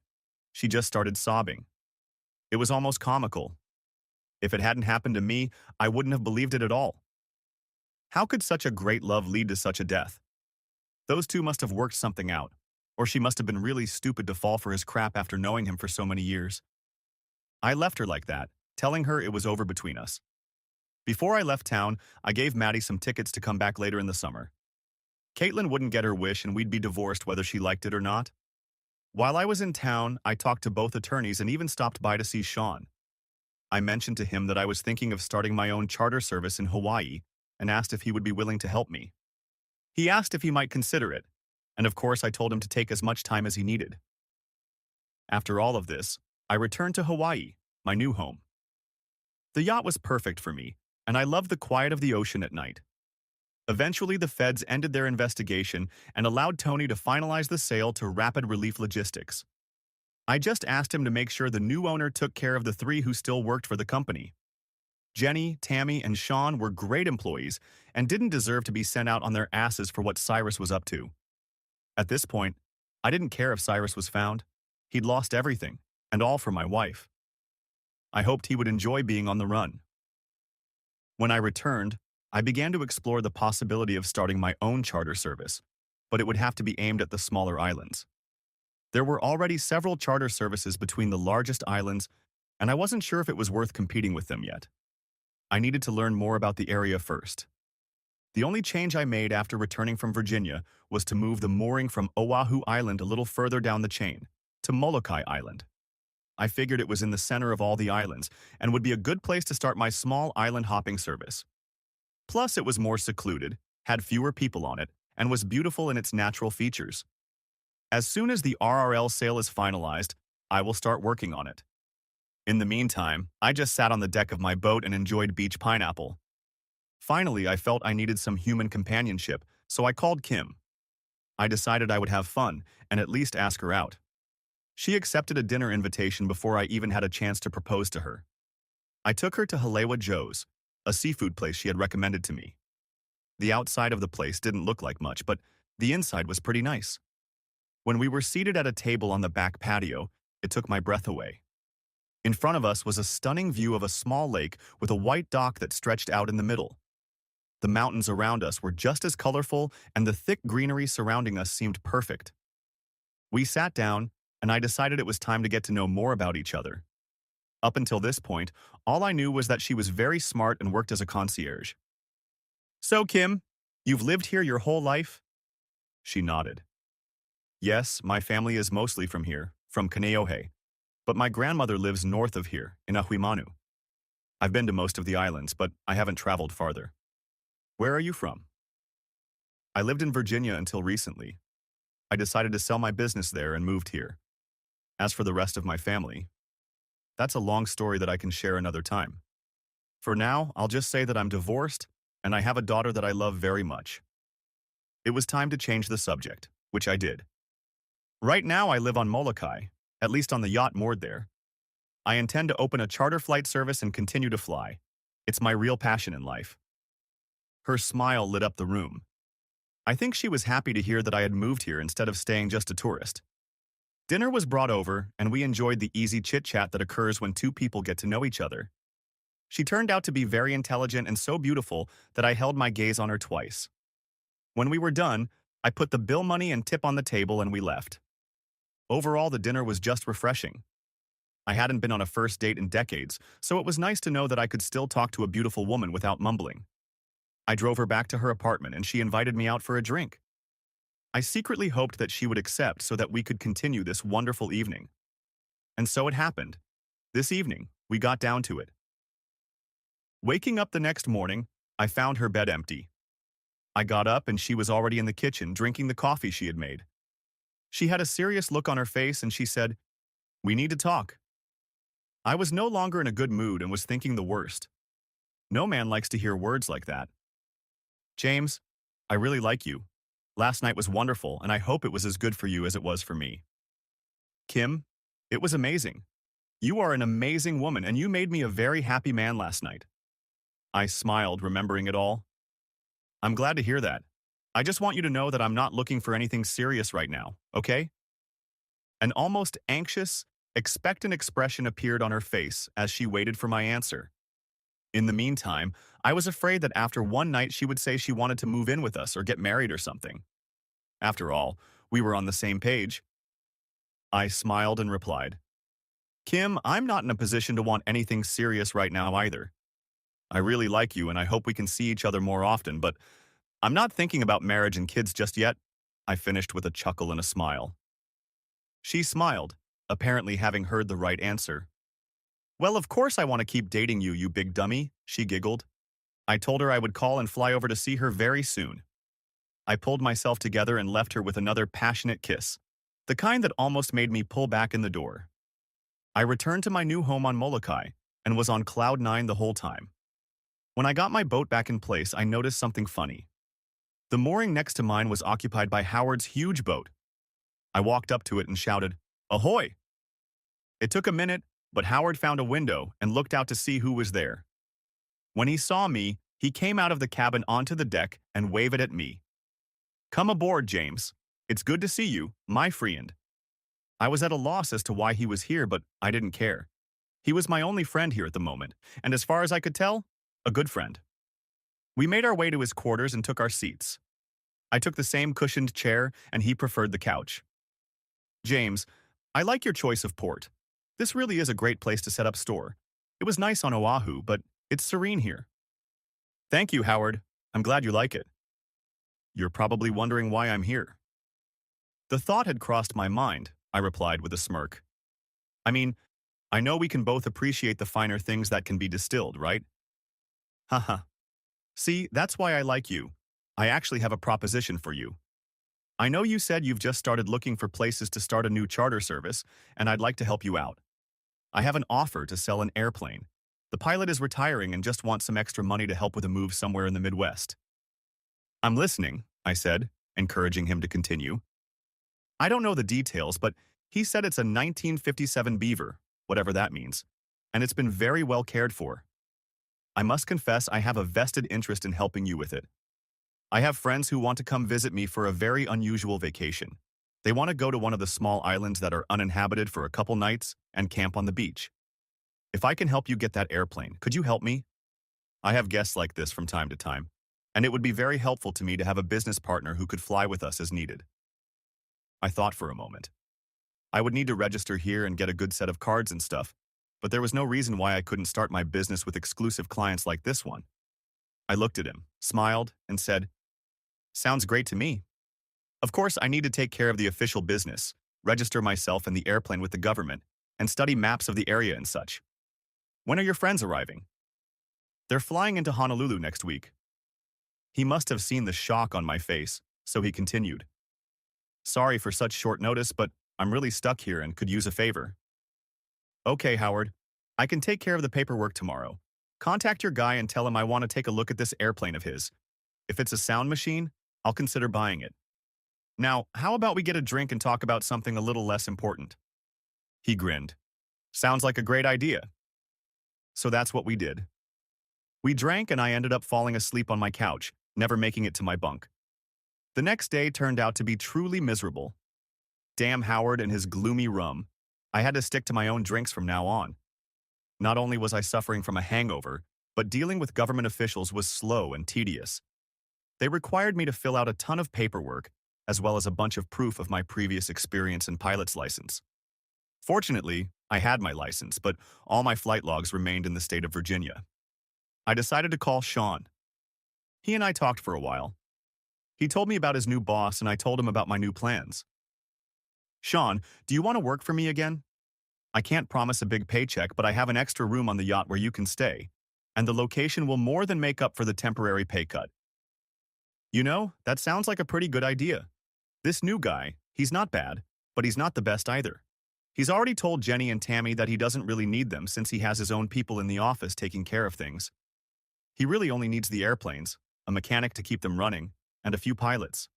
she just started sobbing. It was almost comical. If it hadn't happened to me, I wouldn't have believed it at all. How could such a great love lead to such a death? Those two must have worked something out, or she must have been really stupid to fall for his crap after knowing him for so many years. I left her like that, telling her it was over between us. Before I left town, I gave Maddie some tickets to come back later in the summer. Caitlin wouldn't get her wish and we'd be divorced whether she liked it or not. While I was in town, I talked to both attorneys and even stopped by to see Sean. I mentioned to him that I was thinking of starting my own charter service in Hawaii and asked if he would be willing to help me. He asked if he might consider it, and of course I told him to take as much time as he needed. After all of this, I returned to Hawaii, my new home. The yacht was perfect for me, and I loved the quiet of the ocean at night. Eventually, the feds ended their investigation and allowed Tony to finalize the sale to Rapid Relief Logistics. I just asked him to make sure the new owner took care of the three who still worked for the company. Jenny, Tammy, and Sean were great employees and didn't deserve to be sent out on their asses for what Cyrus was up to. At this point, I didn't care if Cyrus was found. He'd lost everything, and all for my wife. I hoped he would enjoy being on the run. When I returned, I began to explore the possibility of starting my own charter service, but it would have to be aimed at the smaller islands. There were already several charter services between the largest islands, and I wasn't sure if it was worth competing with them yet. I needed to learn more about the area first. The only change I made after returning from Virginia was to move the mooring from Oahu Island a little further down the chain, to Molokai Island. I figured it was in the center of all the islands and would be a good place to start my small island hopping service. Plus, it was more secluded, had fewer people on it, and was beautiful in its natural features. As soon as the RRL sale is finalized, I will start working on it. In the meantime, I just sat on the deck of my boat and enjoyed beach pineapple. Finally, I felt I needed some human companionship, so I called Kim. I decided I would have fun and at least ask her out. She accepted a dinner invitation before I even had a chance to propose to her. I took her to Halewa Joe's, a seafood place she had recommended to me. The outside of the place didn't look like much, but the inside was pretty nice. When we were seated at a table on the back patio, it took my breath away. In front of us was a stunning view of a small lake with a white dock that stretched out in the middle. The mountains around us were just as colorful, and the thick greenery surrounding us seemed perfect. We sat down, and I decided it was time to get to know more about each other. Up until this point, all I knew was that she was very smart and worked as a concierge. "So, Kim, you've lived here your whole life?" She nodded. "Yes, my family is mostly from here, from Kaneohe, but my grandmother lives north of here, in Ahuimanu. I've been to most of the islands, but I haven't traveled farther. Where are you from?" "I lived in Virginia until recently. I decided to sell my business there and moved here. As for the rest of my family, that's a long story that I can share another time. For now, I'll just say that I'm divorced, and I have a daughter that I love very much." It was time to change the subject, which I did. "Right now I live on Molokai, at least on the yacht moored there. I intend to open a charter flight service and continue to fly. It's my real passion in life." Her smile lit up the room. I think she was happy to hear that I had moved here instead of staying just a tourist. Dinner was brought over, and we enjoyed the easy chit-chat that occurs when two people get to know each other. She turned out to be very intelligent and so beautiful that I held my gaze on her twice. When we were done, I put the bill money and tip on the table and we left. Overall, the dinner was just refreshing. I hadn't been on a first date in decades, so it was nice to know that I could still talk to a beautiful woman without mumbling. I drove her back to her apartment and she invited me out for a drink. I secretly hoped that she would accept so that we could continue this wonderful evening. And so it happened. This evening, we got down to it. Waking up the next morning, I found her bed empty. I got up and she was already in the kitchen drinking the coffee she had made. She had a serious look on her face and she said, "We need to talk." I was no longer in a good mood and was thinking the worst. No man likes to hear words like that. "James, I really like you. Last night was wonderful and I hope it was as good for you as it was for me." "Kim, it was amazing. You are an amazing woman and you made me a very happy man last night." I smiled, remembering it all. "I'm glad to hear that. I just want you to know that I'm not looking for anything serious right now, okay?" An almost anxious, expectant expression appeared on her face as she waited for my answer. In the meantime, I was afraid that after one night she would say she wanted to move in with us or get married or something. After all, we were on the same page. I smiled and replied, "Kim, I'm not in a position to want anything serious right now either. I really like you and I hope we can see each other more often, but I'm not thinking about marriage and kids just yet." I finished with a chuckle and a smile. She smiled, apparently having heard the right answer. "Well, of course I want to keep dating you, you big dummy," she giggled. I told her I would call and fly over to see her very soon. I pulled myself together and left her with another passionate kiss, the kind that almost made me pull back in the door. I returned to my new home on Molokai and was on cloud nine the whole time. When I got my boat back in place, I noticed something funny. The mooring next to mine was occupied by Howard's huge boat. I walked up to it and shouted, "Ahoy!" It took a minute, but Howard found a window and looked out to see who was there. When he saw me, he came out of the cabin onto the deck and waved at me. "Come aboard, James. It's good to see you, my friend." I was at a loss as to why he was here, but I didn't care. He was my only friend here at the moment, and as far as I could tell, a good friend. We made our way to his quarters and took our seats. I took the same cushioned chair, and he preferred the couch. "James, I like your choice of port. This really is a great place to set up store. It was nice on Oahu, but it's serene here." "Thank you, Howard. I'm glad you like it." "You're probably wondering why I'm here." "The thought had crossed my mind," I replied with a smirk. "I mean, I know we can both appreciate the finer things that can be distilled, right?" "Haha. See, that's why I like you. I actually have a proposition for you. I know you said you've just started looking for places to start a new charter service, and I'd like to help you out. I have an offer to sell an airplane. The pilot is retiring and just wants some extra money to help with a move somewhere in the Midwest." "I'm listening," I said, encouraging him to continue. "I don't know the details, but he said it's a 1957 Beaver, whatever that means, and it's been very well cared for. I must confess I have a vested interest in helping you with it. I have friends who want to come visit me for a very unusual vacation. They want to go to one of the small islands that are uninhabited for a couple nights and camp on the beach. If I can help you get that airplane, could you help me? I have guests like this from time to time, and it would be very helpful to me to have a business partner who could fly with us as needed." I thought for a moment. I would need to register here and get a good set of cards and stuff, but there was no reason why I couldn't start my business with exclusive clients like this one. I looked at him, smiled, and said, "Sounds great to me. Of course, I need to take care of the official business, register myself and the airplane with the government, and study maps of the area and such. When are your friends arriving?" "They're flying into Honolulu next week." He must have seen the shock on my face, so he continued, "Sorry for such short notice, but I'm really stuck here and could use a favor." "Okay, Howard. I can take care of the paperwork tomorrow. Contact your guy and tell him I want to take a look at this airplane of his. If it's a sound machine, I'll consider buying it. Now, how about we get a drink and talk about something a little less important?" He grinned. "Sounds like a great idea." So that's what we did. We drank and I ended up falling asleep on my couch, never making it to my bunk. The next day turned out to be truly miserable. Damn Howard and his gloomy rum. I had to stick to my own drinks from now on. Not only was I suffering from a hangover, but dealing with government officials was slow and tedious. They required me to fill out a ton of paperwork, as well as a bunch of proof of my previous experience and pilot's license. Fortunately, I had my license, but all my flight logs remained in the state of Virginia. I decided to call Sean. He and I talked for a while. He told me about his new boss and I told him about my new plans. Sean, do you want to work for me again? I can't promise a big paycheck, but I have an extra room on the yacht where you can stay, and the location will more than make up for the temporary pay cut. You know, that sounds like a pretty good idea. This new guy, he's not bad, but he's not the best either. He's already told Jenny and Tammy that he doesn't really need them since he has his own people in the office taking care of things. He really only needs the airplanes, a mechanic to keep them running, and a few pilots.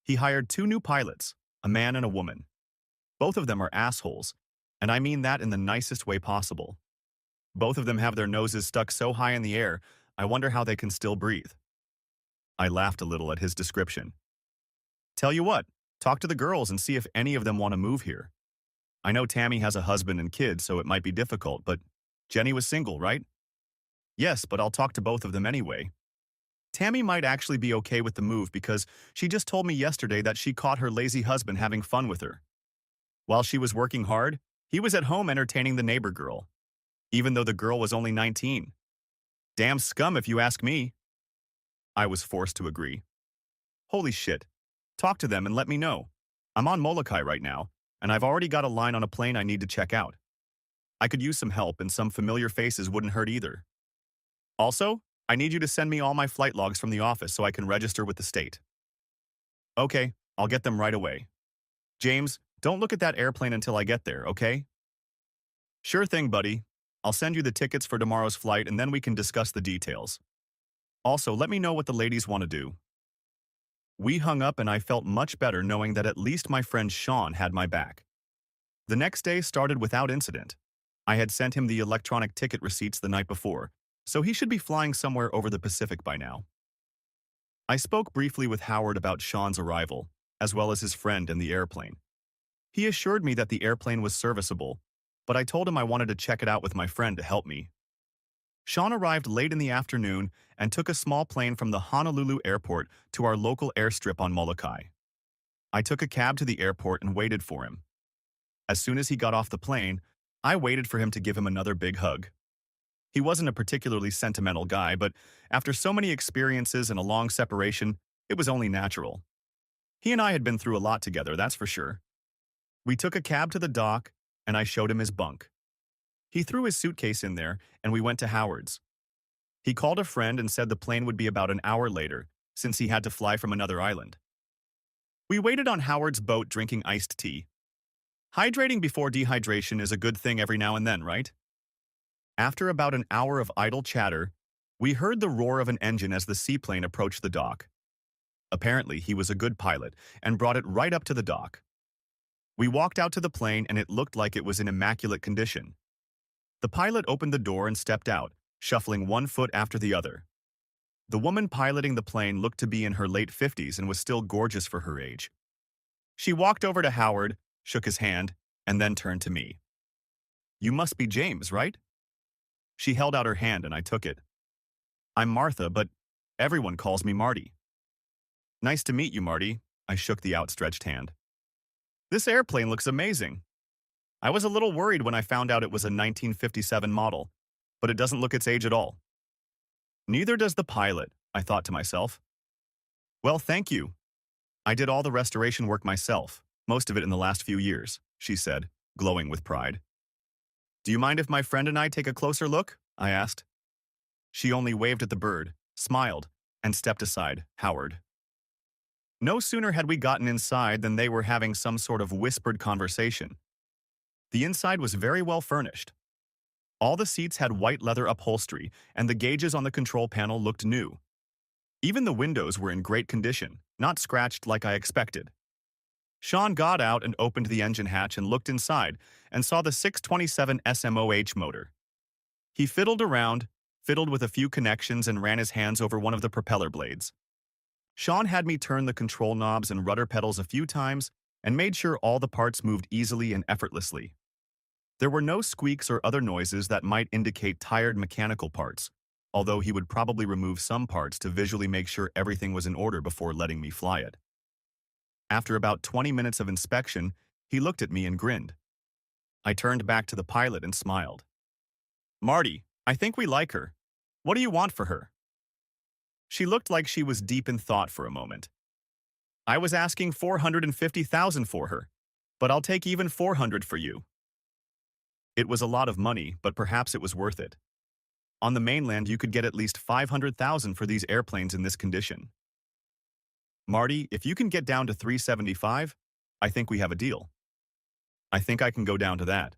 He hired two new pilots, a man and a woman. Both of them are assholes, and I mean that in the nicest way possible. Both of them have their noses stuck so high in the air, I wonder how they can still breathe. I laughed a little at his description. Tell you what, talk to the girls and see if any of them want to move here. I know Tammy has a husband and kids, so it might be difficult, but Jenny was single, right? Yes, but I'll talk to both of them anyway. Tammy might actually be okay with the move because she just told me yesterday that she caught her lazy husband having fun with her. While she was working hard, he was at home entertaining the neighbor girl, even though the girl was only 19. Damn scum if you ask me. I was forced to agree. Holy shit. Talk to them and let me know. I'm on Molokai right now, and I've already got a line on a plane I need to check out. I could use some help and some familiar faces wouldn't hurt either. Also, I need you to send me all my flight logs from the office so I can register with the state. Okay, I'll get them right away. James, don't look at that airplane until I get there, okay? Sure thing, buddy. I'll send you the tickets for tomorrow's flight and then we can discuss the details. Also, let me know what the ladies want to do. We hung up and I felt much better knowing that at least my friend Sean had my back. The next day started without incident. I had sent him the electronic ticket receipts the night before, so he should be flying somewhere over the Pacific by now. I spoke briefly with Howard about Sean's arrival, as well as his friend and the airplane. He assured me that the airplane was serviceable, but I told him I wanted to check it out with my friend to help me. Sean arrived late in the afternoon and took a small plane from the Honolulu airport to our local airstrip on Molokai. I took a cab to the airport and waited for him. As soon as he got off the plane, I waited for him to give him another big hug. He wasn't a particularly sentimental guy, but after so many experiences and a long separation, it was only natural. He and I had been through a lot together, that's for sure. We took a cab to the dock, and I showed him his bunk. He threw his suitcase in there, and we went to Howard's. He called a friend and said the plane would be about an hour later, since he had to fly from another island. We waited on Howard's boat drinking iced tea. Hydrating before dehydration is a good thing every now and then, right? After about an hour of idle chatter, we heard the roar of an engine as the seaplane approached the dock. Apparently, he was a good pilot and brought it right up to the dock. We walked out to the plane and it looked like it was in immaculate condition. The pilot opened the door and stepped out, shuffling one foot after the other. The woman piloting the plane looked to be in her late 50s and was still gorgeous for her age. She walked over to Howard, shook his hand, and then turned to me. You must be James, right? She held out her hand and I took it. I'm Martha, but everyone calls me Marty. Nice to meet you, Marty. I shook the outstretched hand. This airplane looks amazing. I was a little worried when I found out it was a 1957 model, but it doesn't look its age at all. Neither does the pilot, I thought to myself. Well, thank you. I did all the restoration work myself, most of it in the last few years, she said, glowing with pride. Do you mind if my friend and I take a closer look? I asked. She only waved at the bird, smiled, and stepped aside, Howard. No sooner had we gotten inside than they were having some sort of whispered conversation. The inside was very well furnished. All the seats had white leather upholstery, and the gauges on the control panel looked new. Even the windows were in great condition, not scratched like I expected. Sean got out and opened the engine hatch and looked inside and saw the 627 SMOH motor. He fiddled around, fiddled with a few connections and ran his hands over one of the propeller blades. Sean had me turn the control knobs and rudder pedals a few times and made sure all the parts moved easily and effortlessly. There were no squeaks or other noises that might indicate tired mechanical parts, although he would probably remove some parts to visually make sure everything was in order before letting me fly it. After about 20 minutes of inspection, he looked at me and grinned. I turned back to the pilot and smiled. Marty, I think we like her. What do you want for her? She looked like she was deep in thought for a moment. I was asking 450,000 for her, but I'll take even 400 for you. It was a lot of money, but perhaps it was worth it. On the mainland, you could get at least 500,000 for these airplanes in this condition. Marty, if you can get down to 375, I think we have a deal. I think I can go down to that.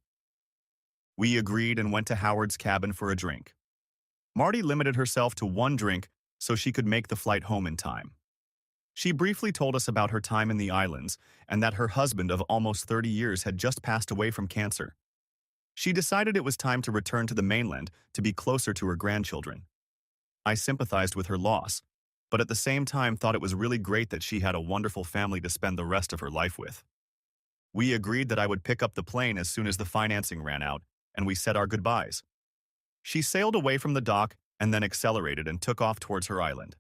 We agreed and went to Howard's cabin for a drink. Marty limited herself to one drink so she could make the flight home in time. She briefly told us about her time in the islands and that her husband of almost 30 years had just passed away from cancer. She decided it was time to return to the mainland to be closer to her grandchildren. I sympathized with her loss, but at the same time thought it was really great that she had a wonderful family to spend the rest of her life with. We agreed that I would pick up the plane as soon as the financing ran out, and we said our goodbyes. She sailed away from the dock and then accelerated and took off towards her island.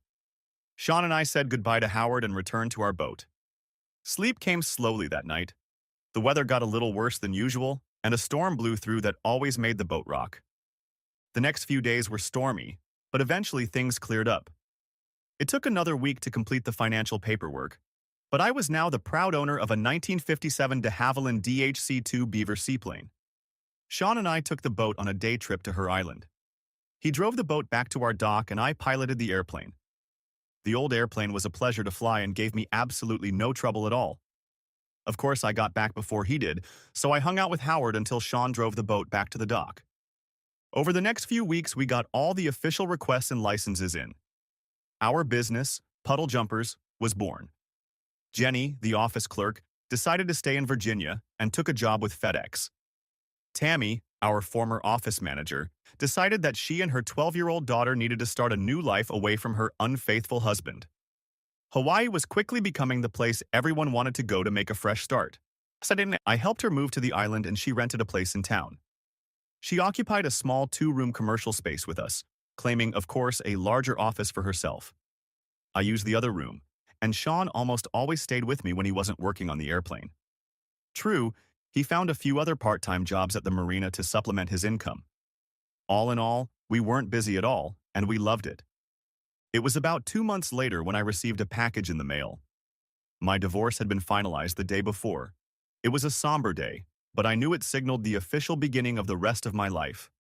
Sean and I said goodbye to Howard and returned to our boat. Sleep came slowly that night. The weather got a little worse than usual, and a storm blew through that always made the boat rock. The next few days were stormy, but eventually things cleared up. It took another week to complete the financial paperwork, but I was now the proud owner of a 1957 de Havilland DHC-2 Beaver seaplane. Sean and I took the boat on a day trip to her island. He drove the boat back to our dock and I piloted the airplane. The old airplane was a pleasure to fly and gave me absolutely no trouble at all. Of course, I got back before he did, so I hung out with Howard until Sean drove the boat back to the dock. Over the next few weeks, we got all the official requests and licenses in. Our business, Puddle Jumpers, was born. Jenny, the office clerk, decided to stay in Virginia and took a job with FedEx. Tammy, our former office manager, decided that she and her 12-year-old daughter needed to start a new life away from her unfaithful husband. Hawaii was quickly becoming the place everyone wanted to go to make a fresh start. I helped her move to the island and she rented a place in town. She occupied a small 2-room commercial space with us, claiming, of course, a larger office for herself. I used the other room, and Sean almost always stayed with me when he wasn't working on the airplane. True, he found a few other part-time jobs at the marina to supplement his income. All in all, we weren't busy at all, and we loved it. It was about 2 months later when I received a package in the mail. My divorce had been finalized the day before. It was a somber day, but I knew it signaled the official beginning of the rest of my life.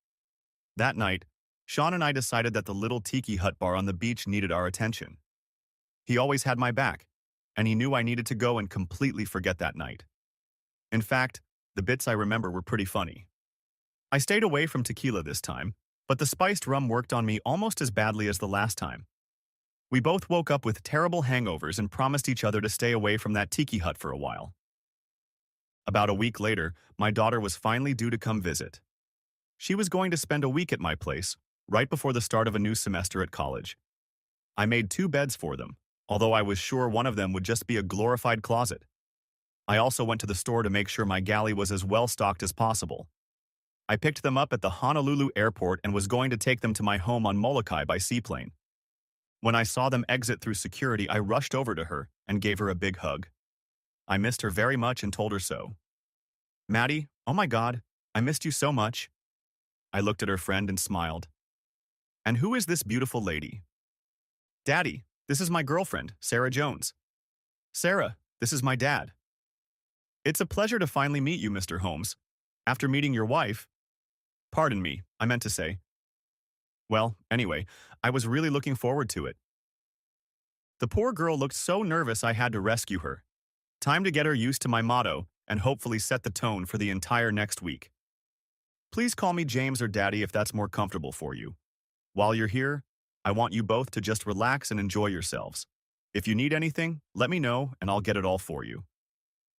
That night, Sean and I decided that the little tiki hut bar on the beach needed our attention. He always had my back, and he knew I needed to go and completely forget that night. In fact, the bits I remember were pretty funny. I stayed away from tequila this time, but the spiced rum worked on me almost as badly as the last time. We both woke up with terrible hangovers and promised each other to stay away from that tiki hut for a while. About a week later, my daughter was finally due to come visit. She was going to spend a week at my place, right before the start of a new semester at college. I made 2 beds for them, although I was sure one of them would just be a glorified closet. I also went to the store to make sure my galley was as well stocked as possible. I picked them up at the Honolulu airport and was going to take them to my home on Molokai by seaplane. When I saw them exit through security, I rushed over to her and gave her a big hug. I missed her very much and told her so. Maddie, oh my God, I missed you so much. I looked at her friend and smiled. And who is this beautiful lady? Daddy, this is my girlfriend, Sarah Jones. Sarah, this is my dad. It's a pleasure to finally meet you, Mr. Holmes. After meeting your wife, pardon me, I meant to say. Well, anyway, I was really looking forward to it. The poor girl looked so nervous I had to rescue her. Time to get her used to my motto and hopefully set the tone for the entire next week. Please call me James or Daddy if that's more comfortable for you. While you're here, I want you both to just relax and enjoy yourselves. If you need anything, let me know and I'll get it all for you.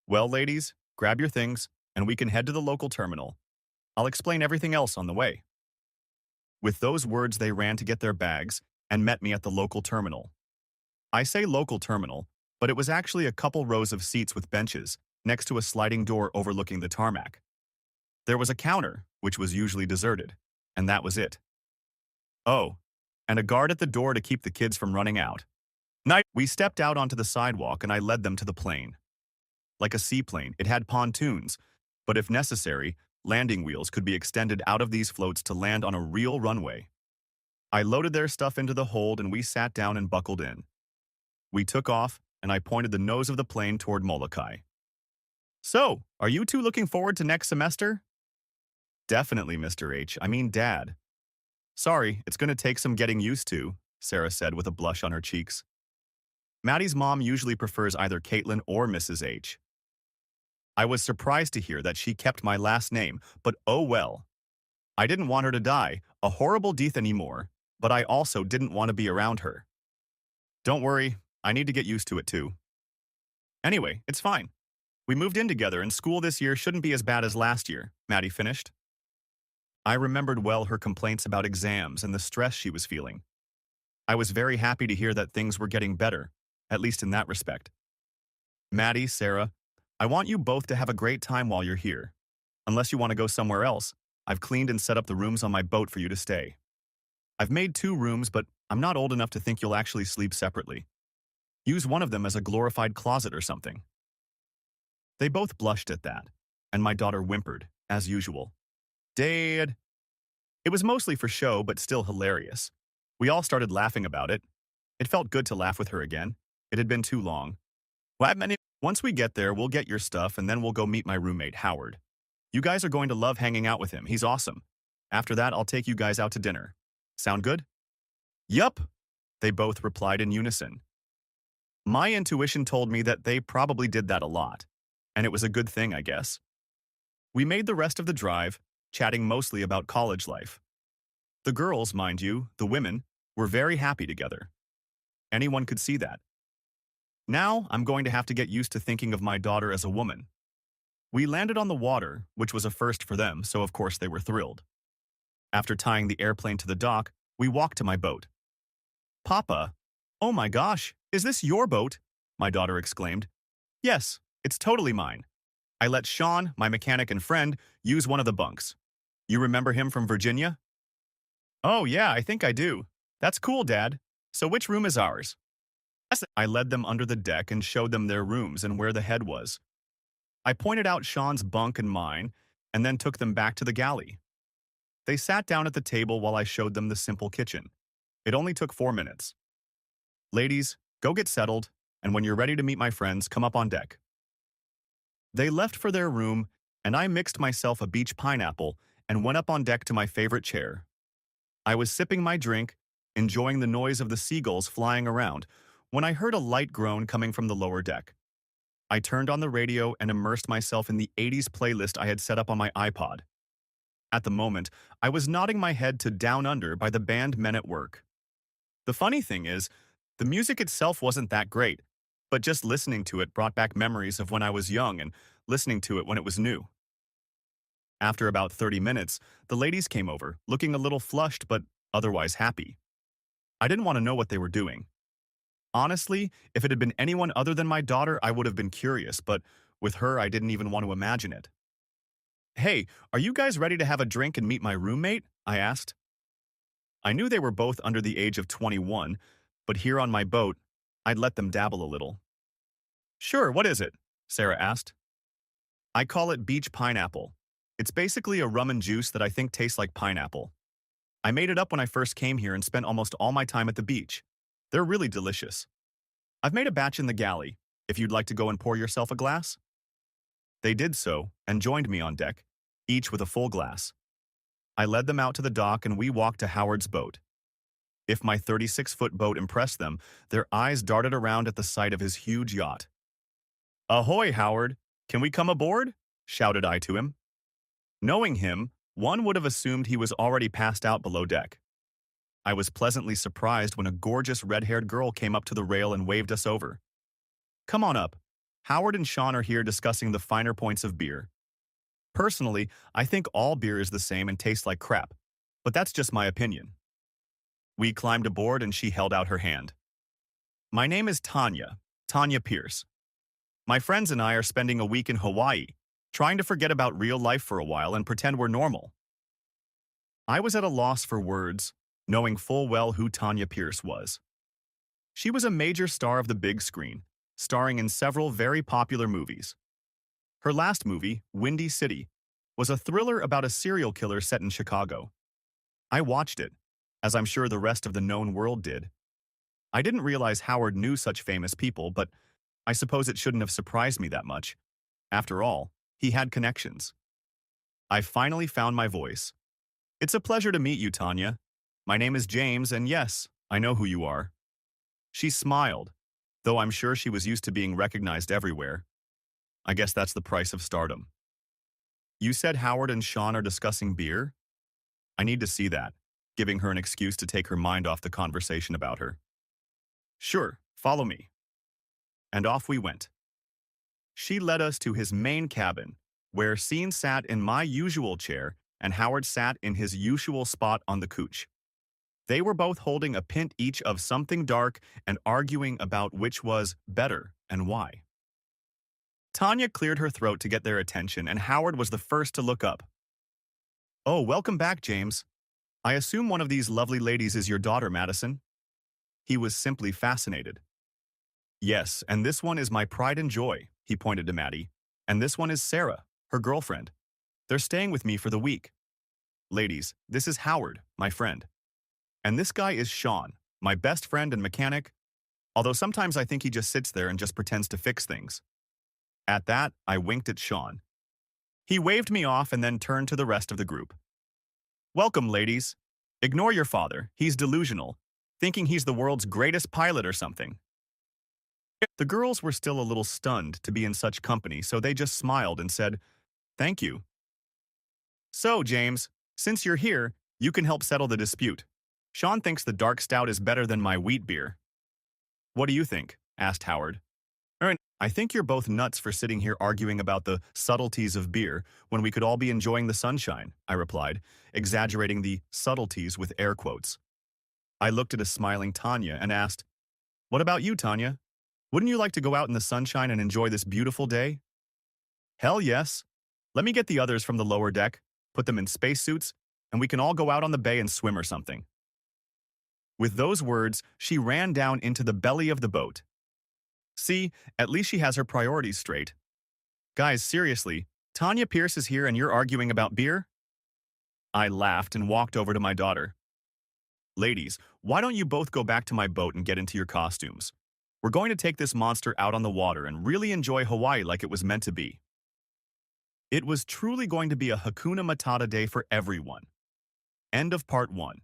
Well, ladies, grab your things and we can head to the local terminal. I'll explain everything else on the way. With those words, they ran to get their bags and met me at the local terminal. I say local terminal, but it was actually a couple rows of seats with benches next to a sliding door overlooking the tarmac. There was a counter, which was usually deserted, and that was it. Oh, and a guard at the door to keep the kids from running out. We stepped out onto the sidewalk and I led them to the plane. Like a seaplane, it had pontoons, but if necessary, landing wheels could be extended out of these floats to land on a real runway. I loaded their stuff into the hold and we sat down and buckled in. We took off, and I pointed the nose of the plane toward Molokai. So, are you two looking forward to next semester? Definitely, Mr. H. I mean, Dad. Sorry, it's going to take some getting used to, Sarah said with a blush on her cheeks. Maddie's mom usually prefers either Caitlin or Mrs. H. I was surprised to hear that she kept my last name, but oh well. I didn't want her to die, a horrible death anymore, but I also didn't want to be around her. Don't worry, I need to get used to it too. Anyway, it's fine. We moved in together and school this year shouldn't be as bad as last year, Maddie finished. I remembered well her complaints about exams and the stress she was feeling. I was very happy to hear that things were getting better, at least in that respect. Maddie, Sarah, I want you both to have a great time while you're here. Unless you want to go somewhere else, I've cleaned and set up the rooms on my boat for you to stay. I've made 2 rooms, but I'm not old enough to think you'll actually sleep separately. Use one of them as a glorified closet or something. They both blushed at that, and my daughter whimpered, as usual. Dad! It was mostly for show, but still hilarious. We all started laughing about it. It felt good to laugh with her again. It had been too long. Once we get there, we'll get your stuff, and then we'll go meet my roommate, Howard. You guys are going to love hanging out with him. He's awesome. After that, I'll take you guys out to dinner. Sound good? Yup, they both replied in unison. My intuition told me that they probably did that a lot, and it was a good thing, I guess. We made the rest of the drive, chatting mostly about college life. The girls, mind you, the women, were very happy together. Anyone could see that. Now, I'm going to have to get used to thinking of my daughter as a woman. We landed on the water, which was a first for them, so of course they were thrilled. After tying the airplane to the dock, we walked to my boat. Papa, oh my gosh, is this your boat? My daughter exclaimed. Yes, it's totally mine. I let Sean, my mechanic and friend, use one of the bunks. You remember him from Virginia? Oh yeah, I think I do. That's cool, Dad. So which room is ours? I led them under the deck and showed them their rooms and where the head was. I pointed out Sean's bunk and mine, and then took them back to the galley. They sat down at the table while I showed them the simple kitchen. It only took 4 minutes. Ladies, go get settled, and when you're ready to meet my friends, come up on deck. They left for their room, and I mixed myself a beach pineapple and went up on deck to my favorite chair. I was sipping my drink, enjoying the noise of the seagulls flying around, when I heard a light groan coming from the lower deck. I turned on the radio and immersed myself in the 80s playlist I had set up on my iPod. At the moment, I was nodding my head to Down Under by the band Men at Work. The funny thing is, the music itself wasn't that great, but just listening to it brought back memories of when I was young and listening to it when it was new. After about 30 minutes, the ladies came over, looking a little flushed but otherwise happy. I didn't want to know what they were doing. Honestly, if it had been anyone other than my daughter, I would have been curious, but with her, I didn't even want to imagine it. Hey, are you guys ready to have a drink and meet my roommate? I asked. I knew they were both under the age of 21, but here on my boat, I'd let them dabble a little. Sure, what is it? Sarah asked. I call it beach pineapple. It's basically a rum and juice that I think tastes like pineapple. I made it up when I first came here and spent almost all my time at the beach. They're really delicious. I've made a batch in the galley, if you'd like to go and pour yourself a glass. They did so and joined me on deck, each with a full glass. I led them out to the dock and we walked to Howard's boat. If my 36-foot boat impressed them, their eyes darted around at the sight of his huge yacht. Ahoy, Howard! Can we come aboard? Shouted I to him. Knowing him, one would have assumed he was already passed out below deck. I was pleasantly surprised when a gorgeous red-haired girl came up to the rail and waved us over. Come on up. Howard and Sean are here discussing the finer points of beer. Personally, I think all beer is the same and tastes like crap, but that's just my opinion. We climbed aboard and she held out her hand. My name is Tanya Pierce. My friends and I are spending a week in Hawaii, trying to forget about real life for a while and pretend we're normal. I was at a loss for words, knowing full well who Tanya Pierce was. She was a major star of the big screen, starring in several very popular movies. Her last movie, Windy City, was a thriller about a serial killer set in Chicago. I watched it, as I'm sure the rest of the known world did. I didn't realize Howard knew such famous people, but I suppose it shouldn't have surprised me that much. After all, he had connections. I finally found my voice. It's a pleasure to meet you, Tanya. My name is James, and yes, I know who you are. She smiled, though I'm sure she was used to being recognized everywhere. I guess that's the price of stardom. You said Howard and Sean are discussing beer? I need to see that, giving her an excuse to take her mind off the conversation about her. Sure, follow me. And off we went. She led us to his main cabin, where Sean sat in my usual chair and Howard sat in his usual spot on the couch. They were both holding a pint each of something dark and arguing about which was better and why. Tanya cleared her throat to get their attention, and Howard was the first to look up. Oh, welcome back, James. I assume one of these lovely ladies is your daughter, Madison? He was simply fascinated. Yes, and this one is my pride and joy, he pointed to Maddie. And this one is Sarah, her girlfriend. They're staying with me for the week. Ladies, this is Howard, my friend. And this guy is Sean, my best friend and mechanic, although sometimes I think he just sits there and just pretends to fix things. At that, I winked at Sean. He waved me off and then turned to the rest of the group. Welcome, ladies. Ignore your father, he's delusional, thinking he's the world's greatest pilot or something. The girls were still a little stunned to be in such company, so they just smiled and said, "Thank you." So, James, since you're here, you can help settle the dispute. Sean thinks the dark stout is better than my wheat beer. What do you think? Asked Howard. I think you're both nuts for sitting here arguing about the subtleties of beer when we could all be enjoying the sunshine, I replied, exaggerating the subtleties with air quotes. I looked at a smiling Tanya and asked, "What about you, Tanya? Wouldn't you like to go out in the sunshine and enjoy this beautiful day?" Hell yes. Let me get the others from the lower deck, put them in spacesuits, and we can all go out on the bay and swim or something. With those words, she ran down into the belly of the boat. See, at least she has her priorities straight. Guys, seriously, Tanya Pierce is here and you're arguing about beer? I laughed and walked over to my daughter. Ladies, why don't you both go back to my boat and get into your costumes? We're going to take this monster out on the water and really enjoy Hawaii like it was meant to be. It was truly going to be a Hakuna Matata day for everyone. End of part 1.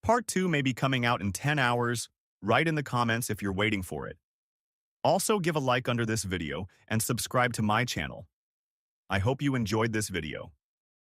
Part 2 may be coming out in 10 hours. Write in the comments if you're waiting for it. Also, give a like under this video and subscribe to my channel. I hope you enjoyed this video.